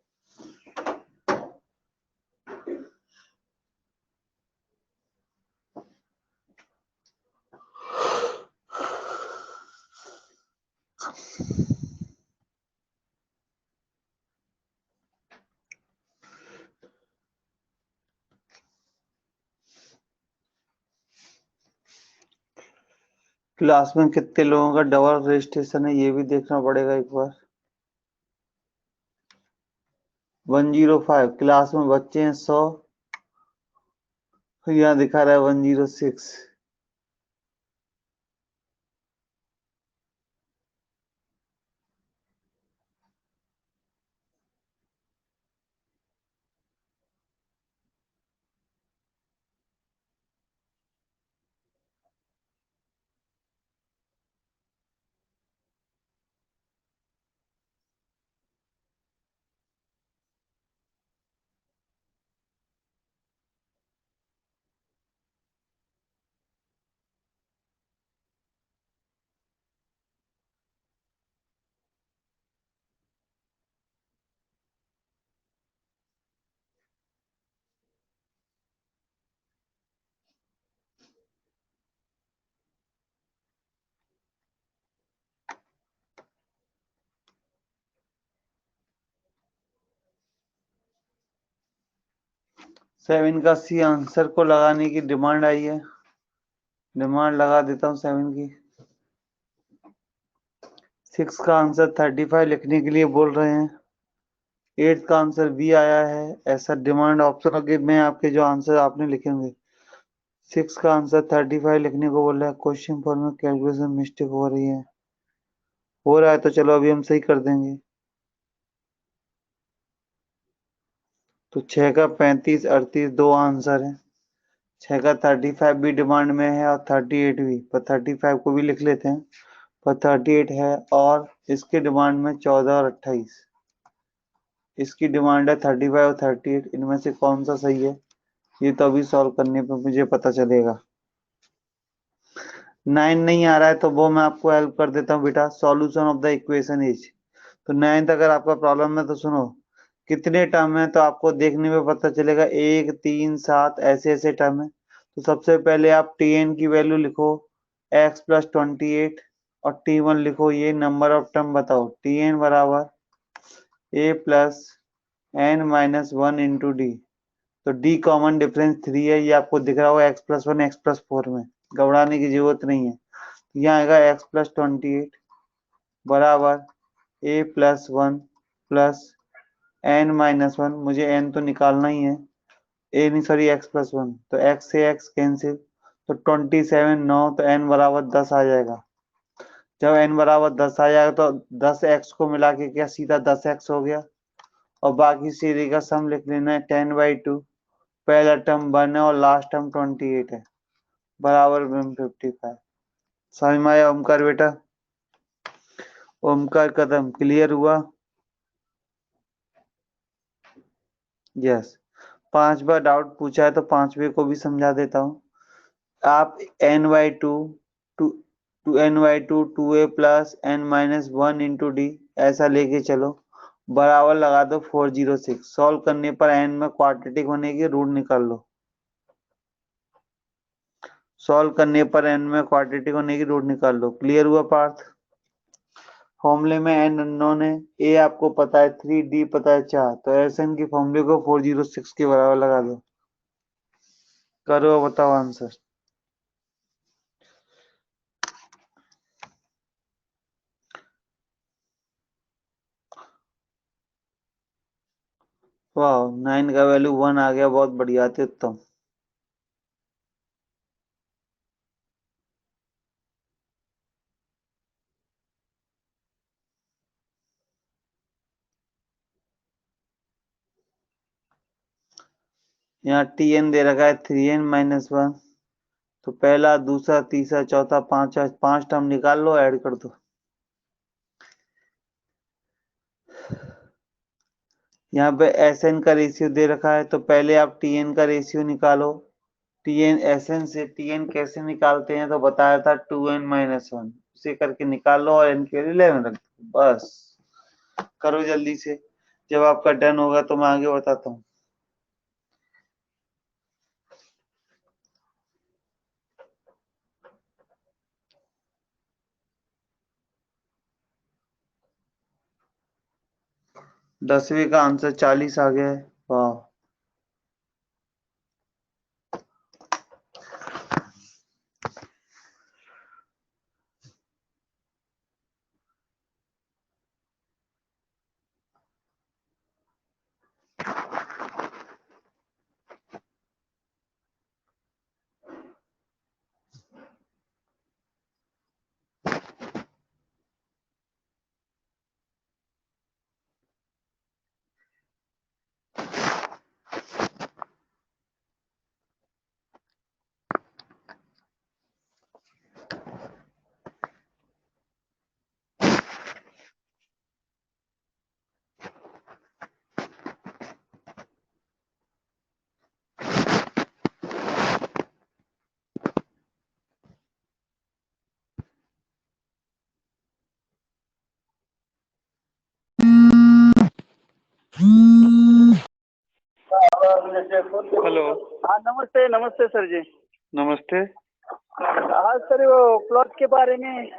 क्लास में कितने लोगों का डबल रजिस्ट्रेशन है ये भी देखना पड़ेगा एक बार। 105 क्लास में बच्चे हैं 100, यहाँ दिखा रहा है 106। सेवन का सी आंसर को लगाने की डिमांड आई है, डिमांड लगा देता हूँ 7 की। 6 का आंसर 35 लिखने के लिए बोल रहे हैं। 8 का आंसर बी आया है, ऐसा डिमांड ऑप्शन आगे में आपके जो आंसर आपने लिखेंगे। 6 का आंसर 35 लिखने को बोल रहा है, क्वेश्चन फॉर्म में कैलकुलेशन मिस्टेक हो रही है, हो रहा है तो चलो अभी हम सही कर देंगे। तो 6 का 35 38 दो आंसर है। 6 का 35 भी डिमांड में है और 38 भी, पर 35 को भी लिख लेते हैं, पर 38 है, और इसके डिमांड में 14 और 28, इसकी डिमांड है 35 और 38, इनमें से कौन सा सही है ये तो अभी सॉल्व करने पे मुझे पता चलेगा। 9 नहीं आ रहा है तो वो मैं आपको हेल्प कर देता हूँ बेटा, solution of the equation is. तो 9 अगर आपका प्रॉब्लम है तो सुनो, कितने टर्म है तो आपको देखने में पता चलेगा, 1 3 7 ऐसे ऐसे टर्म है। तो सबसे पहले आप Tn की वैल्यू लिखो x प्लस 28, और T1 लिखो, ये नंबर ऑफ टर्म बताओ। Tn बराबर a plus n minus 1 into D. तो डी कॉमन डिफरेंस 3 है, ये आपको दिख रहा होगा x+1 x+4 में, घबराने की जरूरत नहीं है। यहाँ आएगा x प्लस 28 बराबर a plus 1 plus n minus 1, मुझे n तो निकालना ही है, ए नहीं सॉरी x+1, तो x से x कैंसिल, तो 27 9, तो n बराबर 10 आ जाएगा। जब n बराबर 10 आ जाएगा तो 10x को मिला के क्या सीधा 10x हो गया, और बाकी सीरीज का सम लिख लेना है 10/2, पहला टर्म 1 है और लास्ट टर्म 28 है, बराबर 155। समझ में आया ओमकार बेटा? ओमकार कदम क्लियर हुआ? यस। 5 बार डाउट पूछा है तो 5वें को भी समझा देता हूँ। आप n/2 two two n/2 2a plus n minus 1 into D ऐसा लेके चलो, बराबर लगा दो 406। सॉल्व करने पर n में क्वाड्रेटिक होने की रूट निकाल लो, सॉल्व करने पर n में क्वाड्रेटिक होने की रूट निकाल लो। क्लियर हुआ पार्थ? फॉर्मूले में n अननोन है, a आपको पता है 3, d पता है 4, तो Sn की फॉर्मूले को 406 के बराबर लगा दो। करो बताओ आंसर। वाह, 9 का वैल्यू 1 आ गया, बहुत बढ़िया थे उत्तम। यहाँ Tn दे रखा है 3n माइनस 1, तो पहला दूसरा तीसरा चौथा पांचवा, 5 टर्म निकाल लो, ऐड कर दो। यहाँ पे एस एन का रेशियो दे रखा है, तो पहले आप टी एन का रेशियो निकालो। टी एन एस एन से टी एन कैसे निकालते हैं, तो बताया था 2n-1, उसे करके निकाल लो और एन के लिए 11 रख दो। बस करो जल्दी से, जब आपका डन होगा तो मैं आगे बताता हूँ। दसवीं का आंसर 40 आ गया है। वाह। हेलो। हाँ नमस्ते नमस्ते सर जी। नमस्ते। हाँ सर वो प्लॉट के बारे में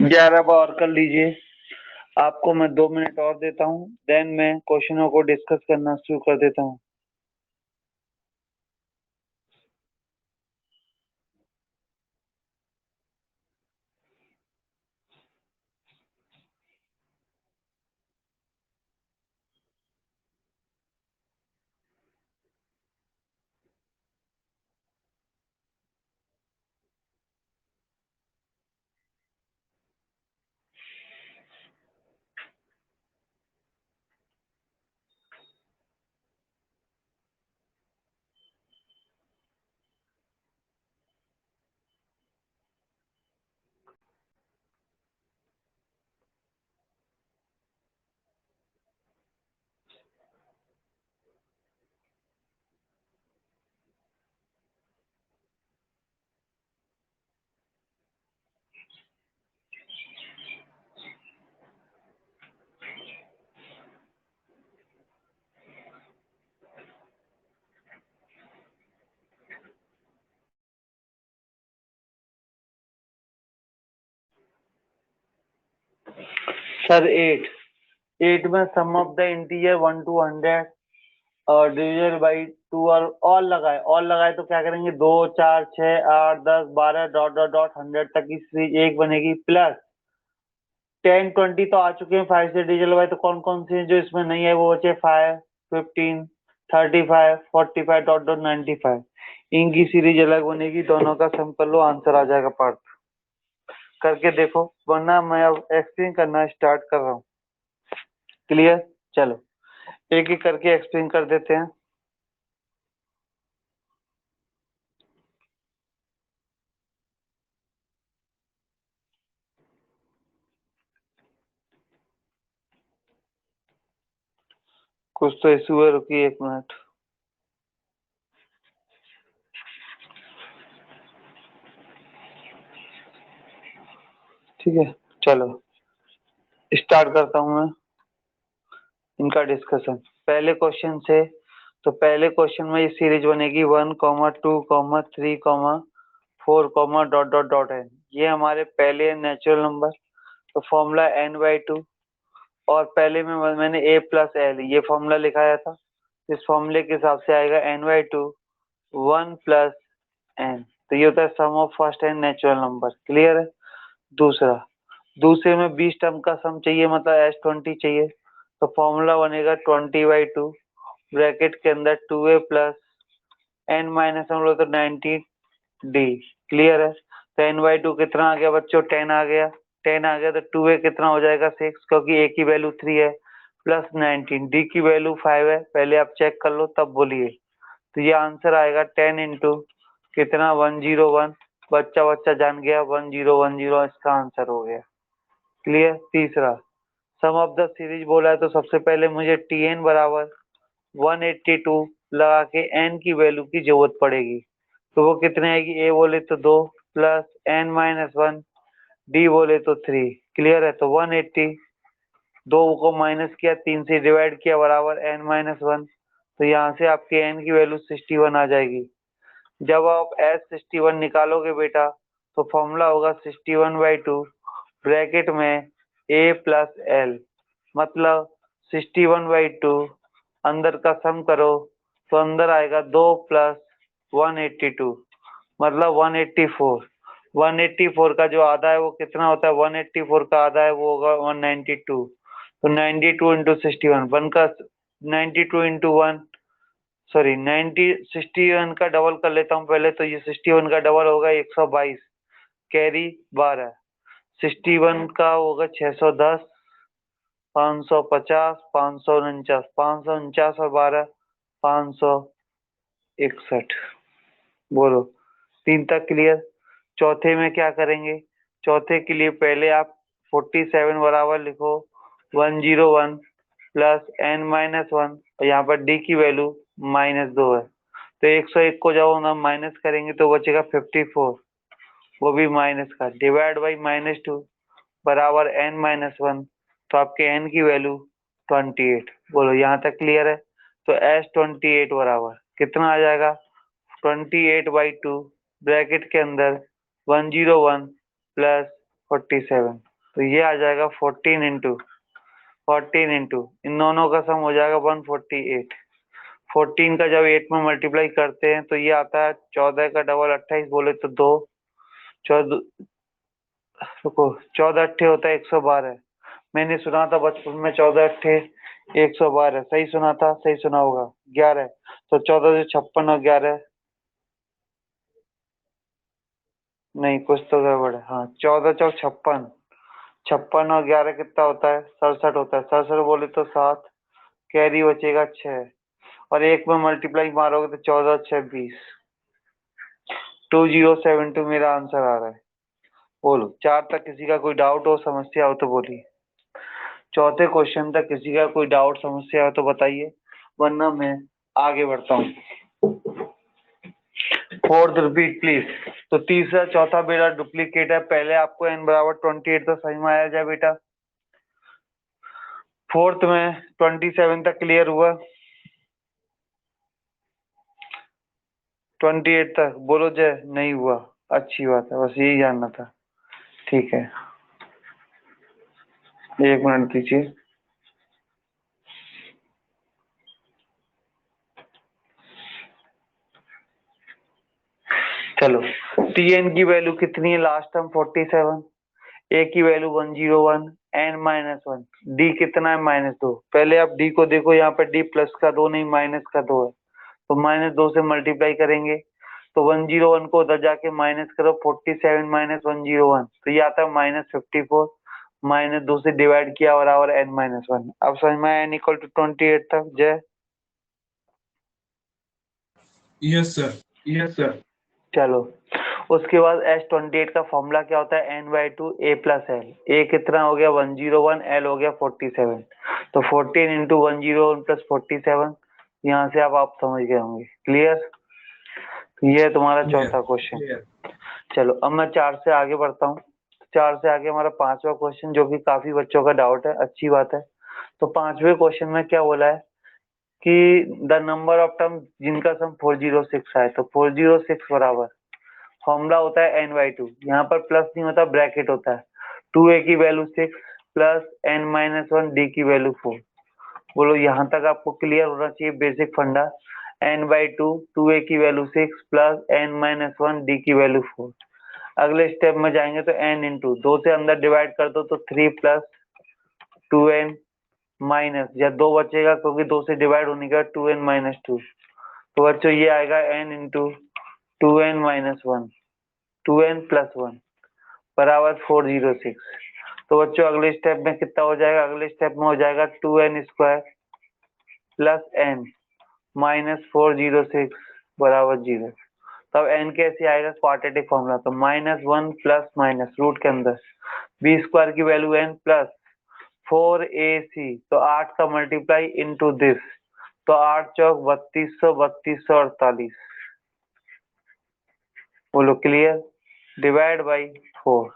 ग्यारह बार और कर लीजिए। आपको मैं 2 मिनट और देता हूँ, देन मैं क्वेश्चनों को डिस्कस करना शुरू कर देता हूँ। सर 8 में सम ऑफ द इंटीजर 1 to 100 और डिविजन बाई 2 और ऑल लगाए तो क्या करेंगे, 2 4 6 8 10 12 डॉट डॉट डॉट 100 तक की सीरीज एक बनेगी, प्लस 10 20 तो आ चुके हैं 5 से डिविजन बाई, तो कौन कौन से हैं जो इसमें नहीं है, वो बचे 5 15 35 45 डॉट डॉट 95। इनकी सीरीज अलग बनेगी, दोनों का सम कर लो, आंसर आ जाएगा पार्ट। करके देखो, वरना मैं अब एक्सप्लेन करना स्टार्ट कर रहा हूँ। क्लियर? चलो एक एक करके एक्सप्लेन कर देते हैं। कुछ तो इशू है, रुकिए 1 मिनट। ठीक है, चलो स्टार्ट करता हूँ मैं इनका डिस्कशन पहले क्वेश्चन से। तो पहले क्वेश्चन में ये सीरीज बनेगी 1, 2, 3, 4, डॉट डॉट डॉट है। ये हमारे पहले नेचुरल नंबर, तो फॉर्मूला n/2, और पहले में मैंने a प्लस l ये फॉर्मूला लिखाया था। इस फॉर्मूले के हिसाब से आएगा n/2 1 प्लस n। तो ये होता है sum of first N natural number. Clear है। दूसरे में 20 टर्म का सम चाहिए, मतलब S20 चाहिए। तो फॉर्मूला बनेगा 20/2 ब्रैकेट के अंदर 2a प्लस n माइनस हम लोग तो 90d। क्लियर है। तो n/2 कितना आ गया बच्चों? 10 आ गया। 10 आ गया तो 2a कितना हो जाएगा? 6, क्योंकि a की वैल्यू 3 है, प्लस 19, d की वैल्यू 5 है। पहले आप चेक कर लो तब बोलिए। तो ये आंसर आएगा 10 इंटू कितना? 101। बच्चा जान गया 1010 इसका आंसर हो गया। क्लियर। तीसरा सम ऑफ द सीरीज बोला है, तो सबसे पहले मुझे Tn बराबर 182 लगा के n की वैल्यू की जरूरत पड़ेगी। तो वो कितने आएगी? a बोले तो 2 प्लस n-1, d बोले तो 3। क्लियर है। तो 180 2 को माइनस किया, 3 से डिवाइड किया बराबर n-1। तो यहाँ से आपके n की वैल्यू 61 आ जाएगी। जब आप S61 निकालोगे बेटा तो फॉर्मूला होगा 61/2 ब्रैकेट में a प्लस l, मतलब 61/2 अंदर का सम करो तो अंदर आएगा 2 प्लस 182, मतलब 184। 184 का जो आधा है वो कितना होता है? 184 का आधा है वो होगा 192। तो 92 इंटू 61 बनकर 92 इंटू 1, सॉरी 61 का डबल कर लेता हूँ पहले। तो ये 61 का डबल होगा 122, कैरी 12। 61 का होगा 610, 550, 549, 549 और 12 561। बोलो 3 तक क्लियर। चौथे में क्या करेंगे? चौथे के लिए पहले आप 47 बराबर लिखो 101 प्लस n-1 और यहाँ पर d की वैल्यू -2 है। तो 101 को जब हम माइनस करेंगे तो बचेगा 54, वो भी माइनस का, डिवाइड बाई -2 बराबर n-1। तो आपके n की वैल्यू 28। बोलो यहाँ तक क्लियर है। तो S28 बराबर कितना आ जाएगा? 28/2 ब्रैकेट के अंदर 101 प्लस 47। तो ये आ जाएगा 14 इंटू इन दोनों का सम हो जाएगा 148। 14 का जब 8 में मल्टीप्लाई करते हैं तो ये आता है 14 का डबल 28, बोले तो 2 14, रुको 14 अट्ठे होता है 112। मैंने सुना था बचपन में 14 अट्ठे 112। सही सुना था? सही सुना होगा। 11, तो 14 से 56 और 11 नहीं, कुछ तो गड़बड़ है। हाँ 14 चौक 56, 56 और 11 कितना होता है? 67 होता है। 67 बोले तो 7, कैरी बचेगा 6 और 1 में मल्टीप्लाई मारोगे तो 14 6 20। 2072 मेरा आंसर आ रहा है। बोलो 4 तक किसी का कोई डाउट हो, समस्या हो तो बोलिए। चौथे क्वेश्चन तक किसी का कोई डाउट समस्या हो तो बताइए, वरना मैं आगे बढ़ता हूँ। Fourth repeat please. तो तीसरा चौथा बेटा डुप्लीकेट है। पहले आपको n बराबर 28 तो समझ में आया जाए बेटा। फोर्थ में 27 तक क्लियर हुआ? 28 तक बोलो जय। नहीं हुआ? अच्छी बात है, बस यही जानना था। ठीक है, 1 मिनट दीजिए। चलो Tn की वैल्यू कितनी है? लास्ट टर्म 47, a की वैल्यू 101, n-1, d कितना है? -2। पहले आप d को देखो, यहाँ पर d प्लस का 2 नहीं माइनस का 2 है, तो -2 से मल्टीप्लाई करेंगे तो 101 को उधर जाके माइनस करो, 47 माइनस 101 तो ये आता है -54, -2 से डिवाइड किया बराबर n-1। अब समझ में आया n इक्वल टू 28 तक जय? Yes sir. चलो उसके बाद S28 का फॉर्मूला क्या होता है? n/2 a plus l। a कितना हो गया? 101, l हो गया 47। तो 14 इंटू 101 प्लस 47, यहाँ से आप समझ गए होंगे। क्लियर? ये है तुम्हारा चौथा क्वेश्चन। चलो अब मैं 4 से आगे बढ़ता हूँ। 4 से आगे हमारा 5वां क्वेश्चन, जो कि काफी बच्चों का डाउट है, अच्छी बात है। तो 5वें क्वेश्चन में क्या बोला है कि द नंबर ऑफ टर्म जिनका सम 406 है। तो 406 बराबर फॉर्मूला होता है n/2। यहाँ पर प्लस नहीं होता, ब्रैकेट होता है। 2a की वैल्यू 6 प्लस n-1, d की वैल्यू 4। बोलो यहाँ तक आपको क्लियर होना चाहिए बेसिक फंडा। n/2 2a की वैल्यू 6 प्लस n-1 d की वैल्यू 4। अगले स्टेप में जाएंगे तो n इंटू 2 से अंदर डिवाइड कर दो तो 3 प्लस 2n माइनस, या 2 बचेगा क्योंकि 2 से डिवाइड होने के बाद 2n-2। तो बच्चों ये आएगा n into 2n-1 2n plus 1 बराबर 406। तो बच्चों अगले स्टेप में कितना हो जाएगा? अगले स्टेप में हो जाएगा 2n square plus n minus 406 बराबर 0। तब n कैसे आएगा? क्वाड्रेटिक फॉर्मूला, तो -1 प्लस माइनस रूट के अंदर b स्क्वायर की वैल्यू n प्लस 4ac, तो 8 का मल्टीप्लाई इनटू दिस, तो 8 चौक 3200 3248। बोलो क्लियर? डिवाइड बाई 4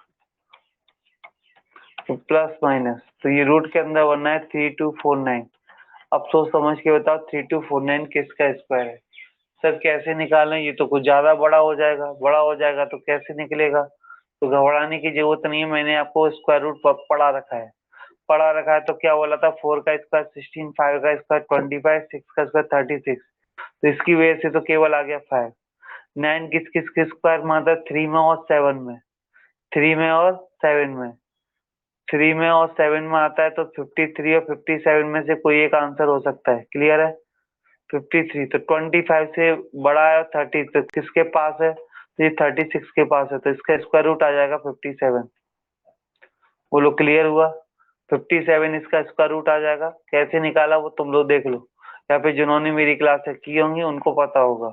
तो प्लस माइनस, तो ये रूट के अंदर बनना है 3249। अब सोच समझ के बताओ 3249 किसका स्क्वायर है? सर कैसे निकालें? ये तो कुछ ज्यादा बड़ा हो जाएगा तो कैसे निकलेगा? तो घबराने की जरूरत नहीं है, मैंने आपको स्क्वायर रूट पढ़ा रखा है। तो क्या बोला था? 4 का स्क्वायर 16, 5 का स्क्वायर 25, 6 का स्क्वायर 36। तो इसकी वजह से तो केवल आ गया 5। 9 किस स्क्वायर में आता है? 3 में और 7 में। 3 में और 7 में 3 में और 7 में आता है, तो 53 और 57 में से कोई एक आंसर हो सकता है। क्लियर है? 53 तो 25 से बड़ा है, 30 तो किसके पास है? तो ये 36 के पास है, तो इसका स्क्वायर रूट आ जाएगा 57। बोलो क्लियर हुआ? 57 इसका स्क्वायर रूट आ जाएगा। कैसे निकाला वो तुम लोग देख लो, या फिर जिन्होंने मेरी क्लास से की होंगी उनको पता होगा।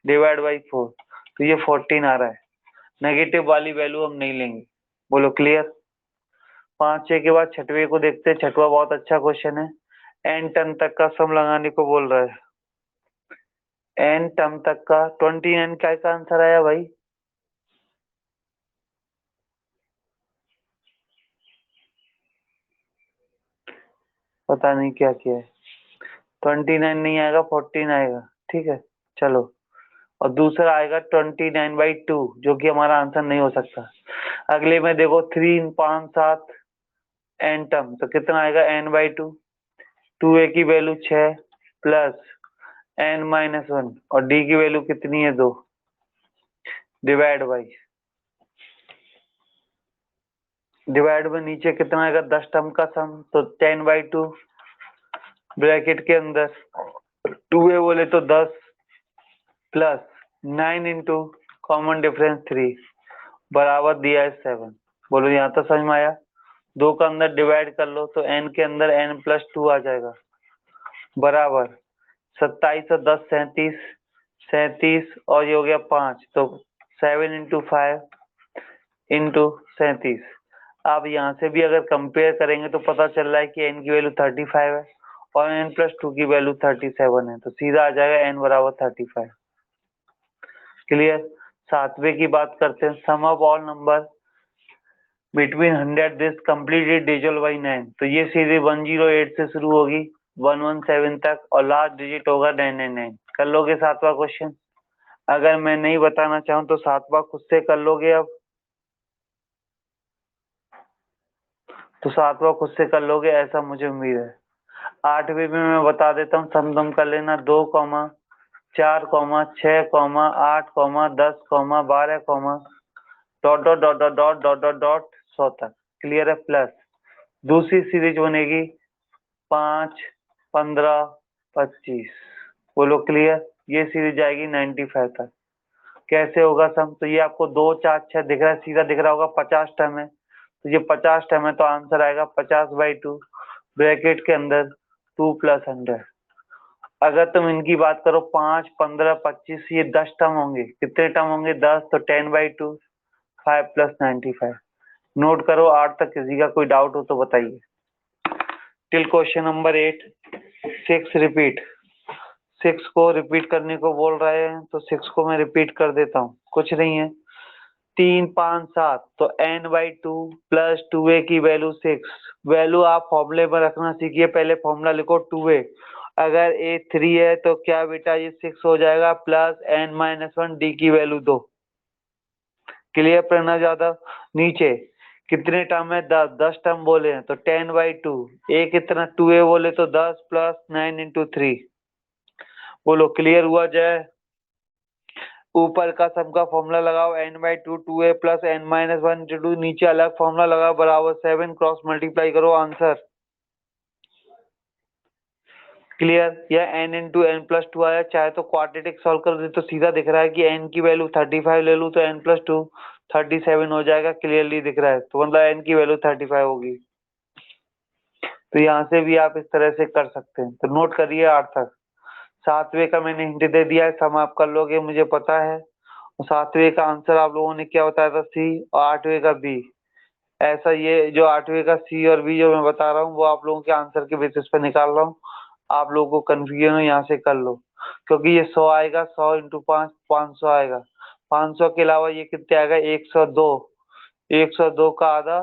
डिवाइड बाई 4, तो ये 14 आ रहा है। नेगेटिव वाली वैल्यू हम नहीं लेंगे। बोलो क्लियर? 5-6 के बाद छठवें को देखते हैं। छठवा बहुत अच्छा क्वेश्चन है। n टर्म तक का सम लगाने को बोल रहा है। n टर्म तक का 29 का आंसर आया भाई। पता नहीं क्या किया है। 29 नहीं आएगा, 14 आएगा। ठीक है चलो। और दूसरा आएगा 29/2, जो कि हमारा आंसर नहीं हो सकता। अगले में देखो 3, 5, 7 n टर्म, तो कितना आएगा? n/2 2a की वैल्यू 6 प्लस n-1 और d की वैल्यू कितनी है? 2 डिवाइड में नीचे कितना आएगा? 10 टर्म का सम, तो 10/2 ब्रैकेट के अंदर 2a बोले तो 10 प्लस 9 इंटू कॉमन डिफरेंस 3 बराबर दिया है 7। बोलो यहाँ तो समझ में आया? 2 का अंदर डिवाइड कर लो तो n के अंदर n+2 आ जाएगा बराबर 27 और 10 37 और ये हो गया 5, तो 7 इंटू 5 इंटू 37। अब यहाँ से भी अगर कंपेयर करेंगे तो पता चल रहा है कि n की वैल्यू 35 है और n+2 की वैल्यू 37 है, तो सीधा आ जाएगा n बराबर 35। क्लियर? सातवें की बात करते हैं। Sum of all number between 100 this completely divisible by 9, तो ये सीरीज 108 से शुरू होगी 117 तक और लास्ट डिजिट होगा 999। कर लोगे सातवां क्वेश्चन? अगर मैं नहीं बताना चाहूँ तो सातवां खुद से कर लोगे? अब तो सातवां खुद से कर लोगे ऐसा मुझे उम्मीद है। आठवीं में मैं बता देता हूँ, सम कर लेना। 2, 4, 6, 8, 10, 12, dot dot dot dot dot dot dot dot 100 तक। क्लियर है? प्लस दूसरी सीरीज बनेगी 5, 15, 25। बोलो क्लियर? ये सीरीज जाएगी 95 तक। कैसे होगा सम? तो ये आपको 2, 4, 6 दिख रहा है, सीधा दिख रहा होगा। 50 टर्म है, तो ये 50 टर्म है, तो आंसर आएगा 50/2 ब्रैकेट के अंदर 2 + 100। अगर तुम इनकी बात करो 5, 15, 25, ये 10 टर्म होंगे। कितने टर्म होंगे? 10, तो 10/2 5 + 95। नोट करो। 8 तक किसी का कोई डाउट हो तो बताइए। Till question number 8। 6 रिपीट। 6 को रिपीट करने को बोल रहे हैं, तो 6 को मैं रिपीट कर देता हूँ। कुछ नहीं है, 3, 5, 7, तो n/2 प्लस 2a की वैल्यू 6। वैल्यू आप फॉर्मूले में रखना सीखिए। पहले फॉर्मूला लिखो 2a, अगर a 3 है तो क्या बेटा ये 6 हो जाएगा, प्लस n-1 d की वैल्यू 2। क्लियर? प्रणव यादव नीचे कितने टर्म है? 10 टर्म बोले हैं तो 10/2। ए कितना? 2a बोले तो 10 + 9 × 3। बोलो क्लियर हुआ जय? ऊपर का सम का फॉर्मूला लगाओ n/2 2a + n-1 × 2। नीचे अलग फॉर्मूला लगाओ बराबर 7 क्रॉस मल्टीप्लाई करो आंसर। क्लियर? या n × n + 2 आया। चाहे तो क्वाड्रेटिक सॉल्व कर दे तो सीधा दिख रहा है कि n की वैल्यू 35 ले लूं तो n + 2 37 हो जाएगा। क्लियरली दिख रहा है तो मतलब n की वैल्यू 35 होगी। तो यहाँ से भी आप इस तरह से कर सकते हैं। तो नोट करिए 8 तक। 7वें का मैंने हिंट दे दिया है, सम आप कर लोगे मुझे पता है। 7वें का आंसर आप लोगों ने क्या बताया था? सी। और 8वें का बी। ऐसा ये जो 8वें का सी और बी जो मैं बता रहा हूँ वो आप लोगों के आंसर के बेसिस पर निकाल रहा हूँ। आप लोगों को कंफ्यूजन हो यहाँ से कर लो, क्योंकि ये 100 आएगा, 100 × 5 500 आएगा। 500 के अलावा ये कितने आएगा? 102। 102 का आधा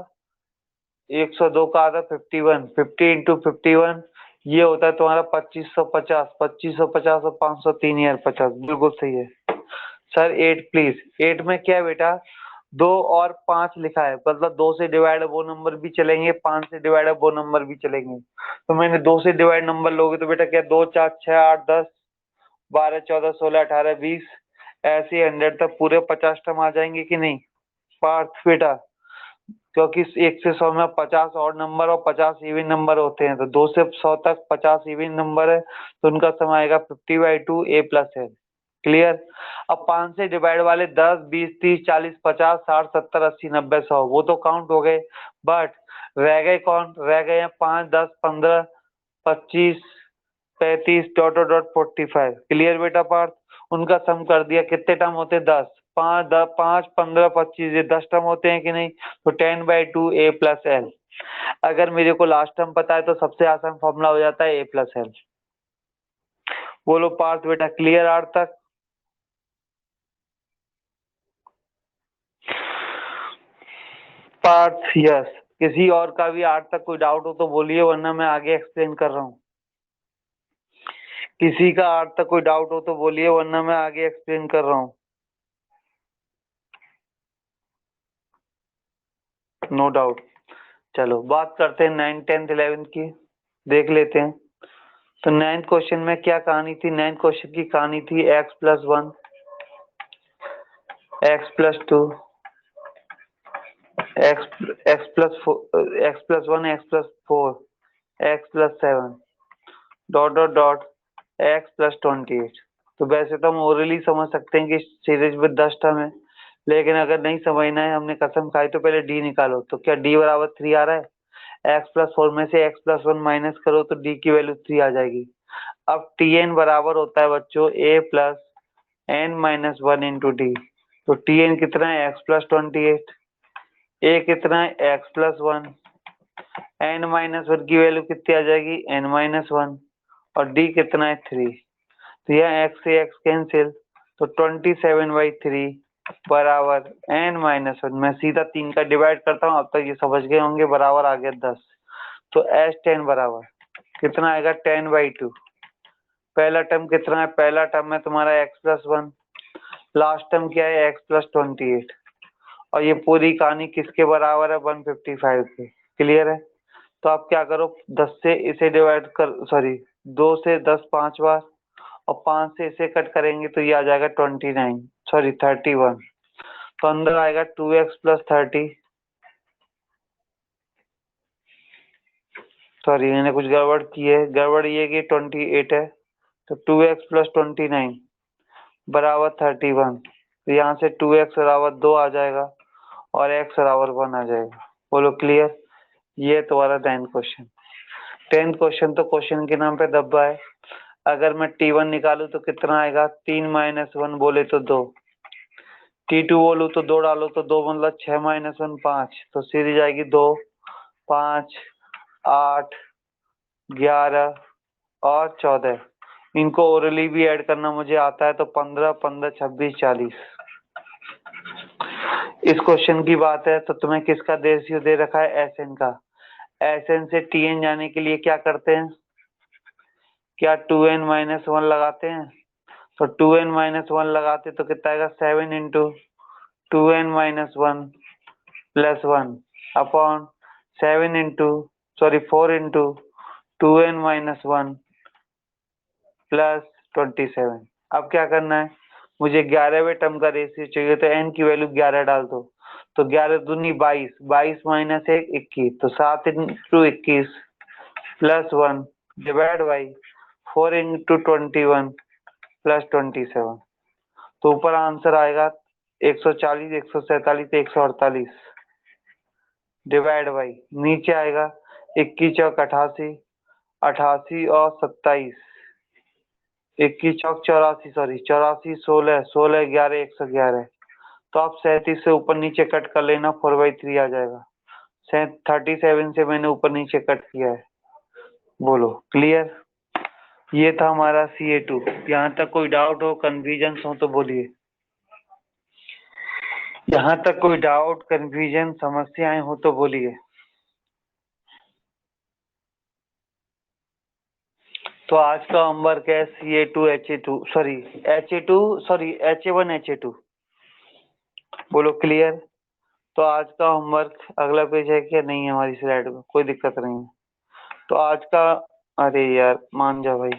102 का आधा 51। 50 × 51 ये होता है तुम्हारा 2550। 2550 और 500 3050। बिल्कुल सही है सर। 8 प्लीज। 8 में क्या है बेटा? 2 और 5 लिखा है, मतलब 2 से डिवाइड वो नंबर भी चलेंगे, 5 से डिवाइड वो नंबर भी चलेंगे। तो मैंने 2 से डिवाइड नंबर लोगे तो बेटा क्या? 2 4 6 8 10 12 14 16 18 20 ऐसे 100 तक पूरे 50 टर्म आ जाएंगे कि नहीं पार्थ बेटा? क्योंकि 1 से 100 में 50 ऑड नंबर और 50 इवन नंबर होते हैं, तो 2 से 100 तक 50 इवन नंबर है तो उनका सम आएगा 50/2 a + n। क्लियर? अब 5 से डिवाइड वाले 10 20 30 40 50 60 70 80 90 100 वो तो काउंट हो गए, बट रह गए कौन? रह गए हैं 5 10 15 25 35 ... 45। क्लियर बेटा पार्थ? उनका सम कर दिया। कितने टर्म होते? 10। 5 15 25 ये 10 टर्म होते हैं कि नहीं? तो 10/2 a + l। अगर मेरे को लास्ट टर्म पता है तो सबसे आसान फॉर्मूला हो जाता है a + l। बोलो पार्थ बेटा क्लियर 8 तक? पार्थ यस। किसी और का भी 8 तक कोई डाउट हो तो बोलिए, वरना मैं आगे एक्सप्लेन कर रहा हूँ। किसी का 8 तक कोई डाउट हो तो बोलिए, वरना मैं आगे एक्सप्लेन कर रहा हूँ। No doubt. चलो बात करते हैं 9th 10th 11th की, देख लेते हैं। तो 9th क्वेश्चन में क्या कहानी थी? 9th क्वेश्चन की कहानी थी x + 1 x + 2 x + 4 x + 1 x + 4 x + 7 ... x + 28। तो वैसे तो हम ओरली समझ सकते हैं कि सीरीज में 10 टर्म है, लेकिन अगर नहीं समझना है, हमने कसम खाई तो पहले d निकालो। तो क्या d = 3 आ रहा है? x + 4 में से x + 1 माइनस करो तो d की वैल्यू 3 आ जाएगी। अब tn बराबर होता है बच्चों a + n-1 × d। तो tn कितना है? x + 28। a कितना है? x + 1। n-1 की वैल्यू कितनी आ जाएगी? n-1। और d कितना है? 3। तो यह x से x कैंसिल, तो 27/3 बराबर n-1। मैं सीधा 3 का डिवाइड करता हूँ, अब तक ये समझ गए होंगे। बराबर आ गया 10। तो s10 बराबर कितना आएगा? 10/2। पहला टर्म कितना है? पहला टर्म है तुम्हारा x + 1। लास्ट टर्म क्या है? x + 28। और ये पूरी कहानी किसके बराबर है? 155 के। क्लियर है? तो आप क्या करो, 10 से इसे डिवाइड कर, सॉरी 2 से 10 5 बार, और 5 से इसे कट करेंगे तो ये आ जाएगा 31। तो अंदर आएगा 2x + 30। सॉरी मैंने कुछ गड़बड़ की है। गड़बड़ ये कि 28 है, तो 2x + 29 बराबर 31। तो यहाँ से 2x बराबर 2 आ जाएगा और x बराबर 1 आ जाएगा। बोलो क्लियर? ये तुम्हारा 9th क्वेश्चन। 10th क्वेश्चन तो क्वेश्चन के नाम पे दब्बा है। अगर मैं t1 निकालूं तो कितना आएगा? 3 - 1 बोले तो 2। t2 बोलूं तो 2 डालो तो 2 मतलब 6 - 1 5। तो सीरीज आएगी 2 5 8 11 और 14। इनको ओरली भी ऐड करना मुझे आता है, तो 15 15 26 40। इस क्वेश्चन की बात है तो तुम्हें किसका रेशियो दे रखा है? एसएन का। एसएन से टीएन जाने के लिए क्या करते हैं? क्या 2n-1 लगाते हैं? तो 2n-1 लगाते तो कितना आएगा? 7 × 2n-1 + 1। Upon 4 into 2n-1 plus 27। अब क्या करना है, मुझे 11वें टर्म का रेशियो चाहिए, तो n की वैल्यू 11 डाल दो, तो 11 दूनी 22, 22 माइनस 1 21, तो 7 into 21 plus 1 divide by 4 into 21 plus 27। तो ऊपर आंसर आएगा 140, 147, 148 डिवाइड बाई, नीचे आएगा 21 चौक 88, 88 और 27, 21 चौक 84, सॉरी 84, 16, 16 11 111। तो आप 37 से ऊपर नीचे कट कर लेना, 4/3 आ जाएगा। 37 से मैंने ऊपर नीचे कट किया है। बोलो क्लियर। ये था हमारा CA2। यहाँ तक कोई डाउट हो, कंफ्यूजन हो तो बोलिए। यहाँ तक कोई डाउट, कंफ्यूजन, समस्याएं हो तो बोलिए। तो आज का होमवर्क है CA2 HA2 sorry HA2 sorry HA1 HA2। बोलो क्लियर। तो आज का होमवर्क, अगला पेज है क्या? नहीं है हमारी स्लाइड में, कोई दिक्कत नहीं है। तो आज का, अरे यार मान जा भाई।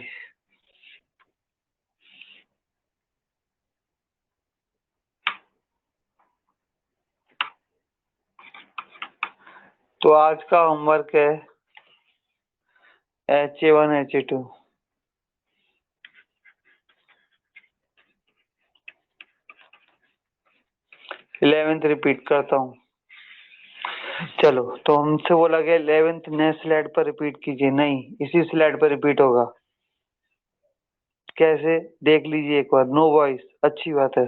तो आज का होमवर्क है HA1 HA2। इलेवेंथ रिपीट करता हूँ। चलो, तो हमसे बोला गया 11th नेक्स्ट स्लाइड पर रिपीट कीजिए। नहीं, इसी स्लाइड पर रिपीट होगा। कैसे, देख लीजिए एक बार। नो वॉइस, अच्छी बात है।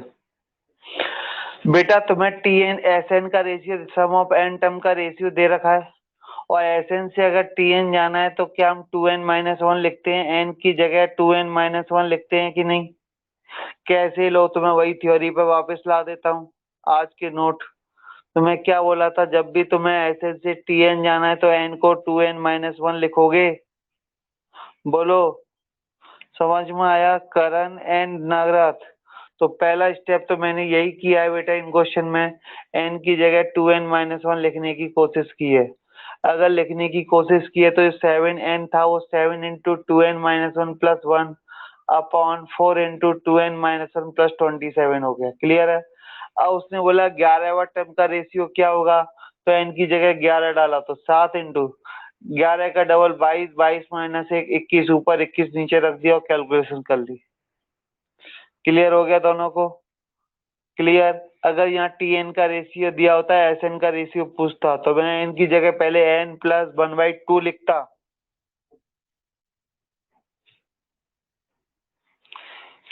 बेटा तुम्हें TN SN का रेशियो, सम ऑफ n टर्म का रेशियो दे रखा है, और SN से अगर TN जाना है तो क्या हम 2n-1 लिखते हैं, n की जगह 2n-1 लिखते हैं कि नहीं? कैसे लो, तो मैं वही थ्योरी पे वापस ला देता हूँ। आज के नोट तो मैं क्या बोला था, जब भी तुम्हें SN से TN जाना है तो n को 2n-1 लिखोगे। बोलो, समझ में आया करण एंड नागराज? तो पहला स्टेप तो मैंने यही किया है बेटा इन क्वेश्चन में, n की जगह 2n-1 लिखने की कोशिश की है। अगर लिखने की कोशिश की है तो 7n था, वो 7 into 2n-1 plus 1 upon 4 into 2n-1 plus 27 हो गया। क्लियर है। अब उसने बोला 11वां टर्म का रेशियो क्या होगा, तो n की जगह 11 डाला, तो 7 इंटू 11 का डबल 22, 22 माइनस 1 21, ऊपर 21 नीचे रख दिया और कैलकुलेशन कर ली। क्लियर हो गया दोनों को? क्लियर। अगर यहाँ TN का रेशियो दिया होता है, SN का रेशियो पूछता, तो मैं n की जगह पहले n प्लस 1/2 लिखता।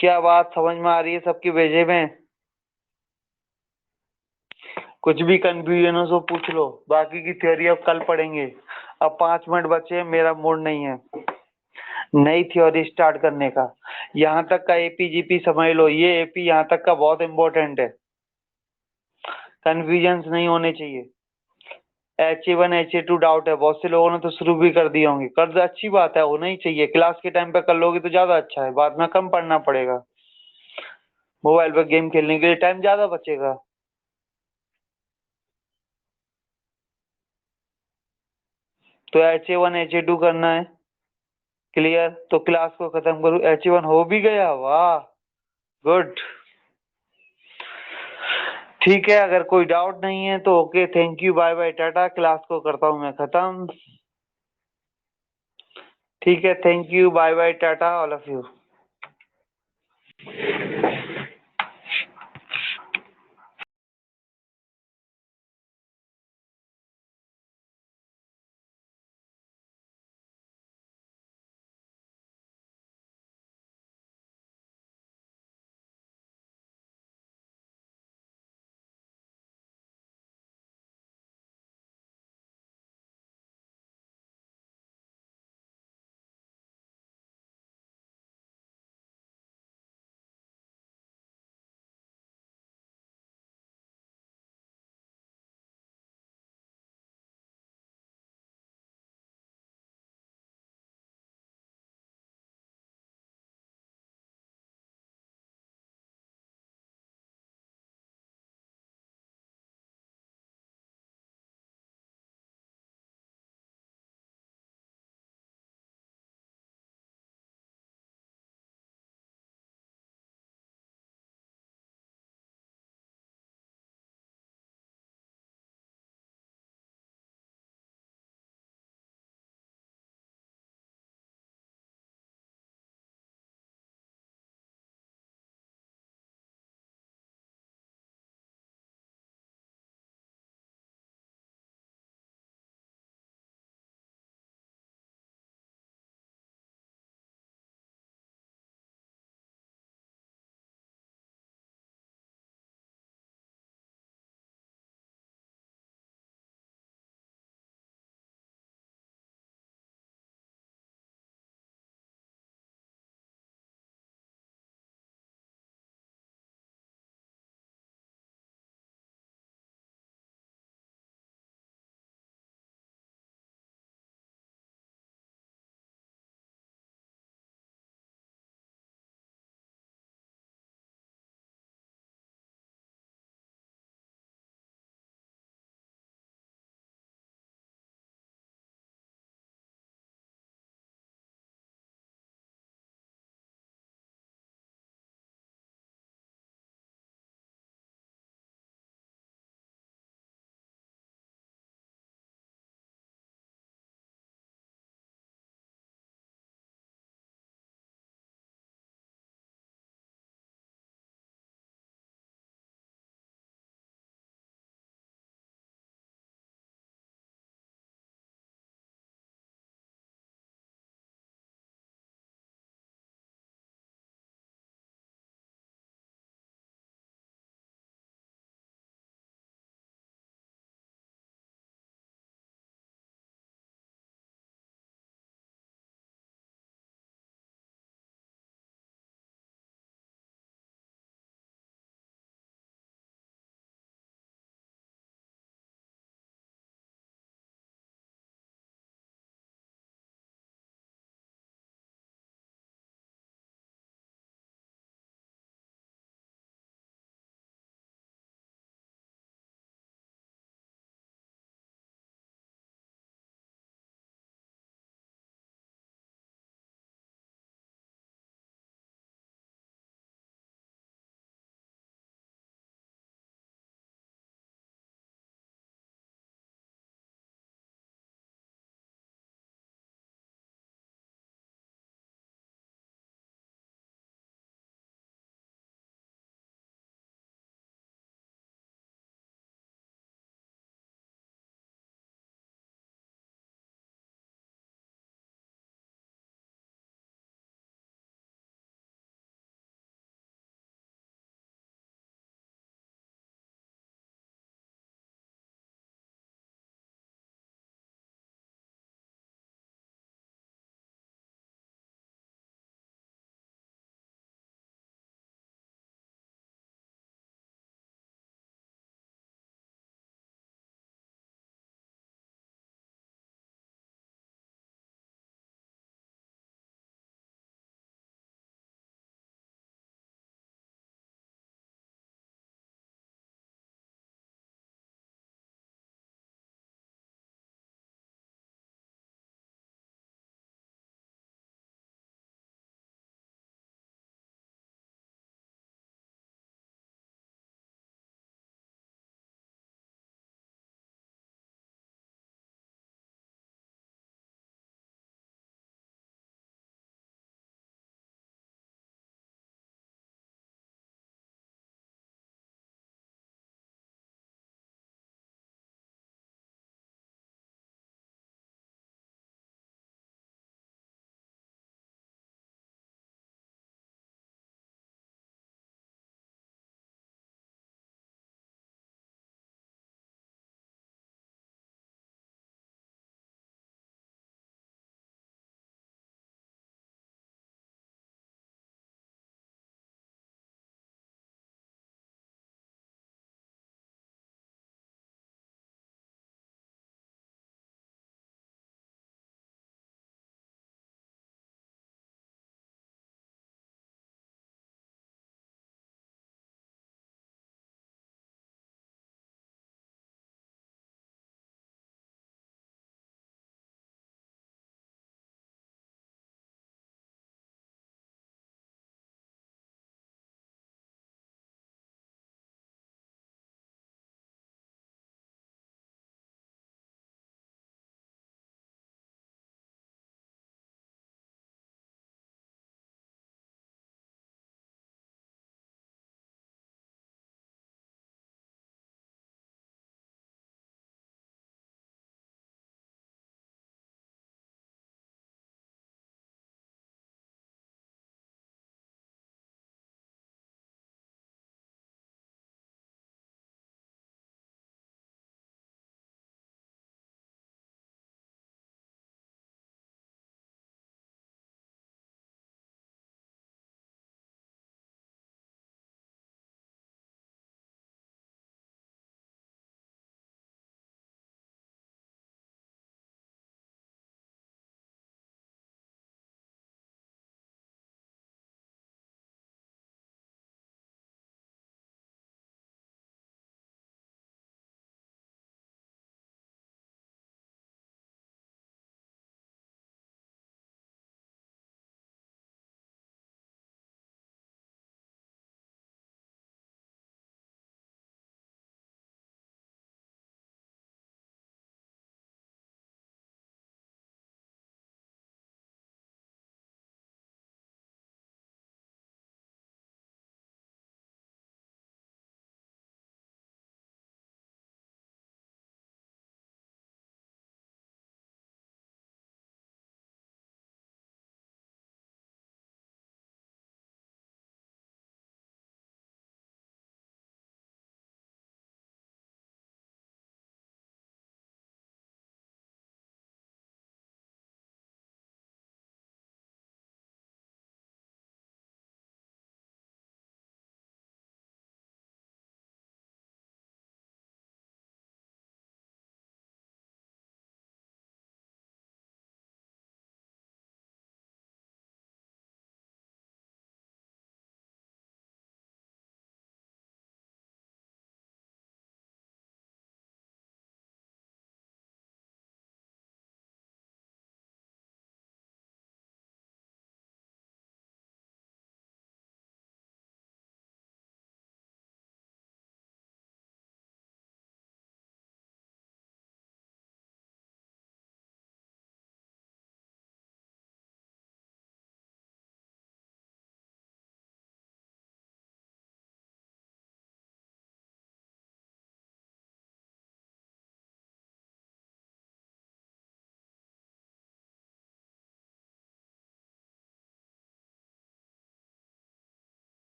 क्या बात समझ में आ रही है सबकी भेजे में? कुछ भी कंफ्यूजन हो तो पूछ लो, बाकी की थ्योरी अब कल पढ़ेंगे। अब 5 मिनट बचे हैं, मेरा मूड नहीं है नई थ्योरी स्टार्ट करने का। यहाँ तक का APGP समझ लो, ये AP यहाँ तक का बहुत इम्पोर्टेंट है, कंफ्यूजन नहीं होने चाहिए। HA1 HA2 डाउट है, बहुत से लोगों ने तो शुरू भी कर दिए होंगे। कर दो, अच्छी बात है, होना ही चाहिए। क्लास के टाइम पे कर लोगे तो ज्यादा अच्छा है, बाद में कम पढ़ना पड़ेगा। मोबाइल पर गेम खेलने के लिए टाइम ज्यादा बचेगा। तो HA1 HA2 करना है। क्लियर। तो क्लास को खत्म करूँ, HA1 हो भी गया, वाह गुड। ठीक है, अगर कोई डाउट नहीं है तो okay, thank you, bye bye, tata. Class को करता हूँ मैं खत्म। ठीक है, thank you, bye bye, tata all of you.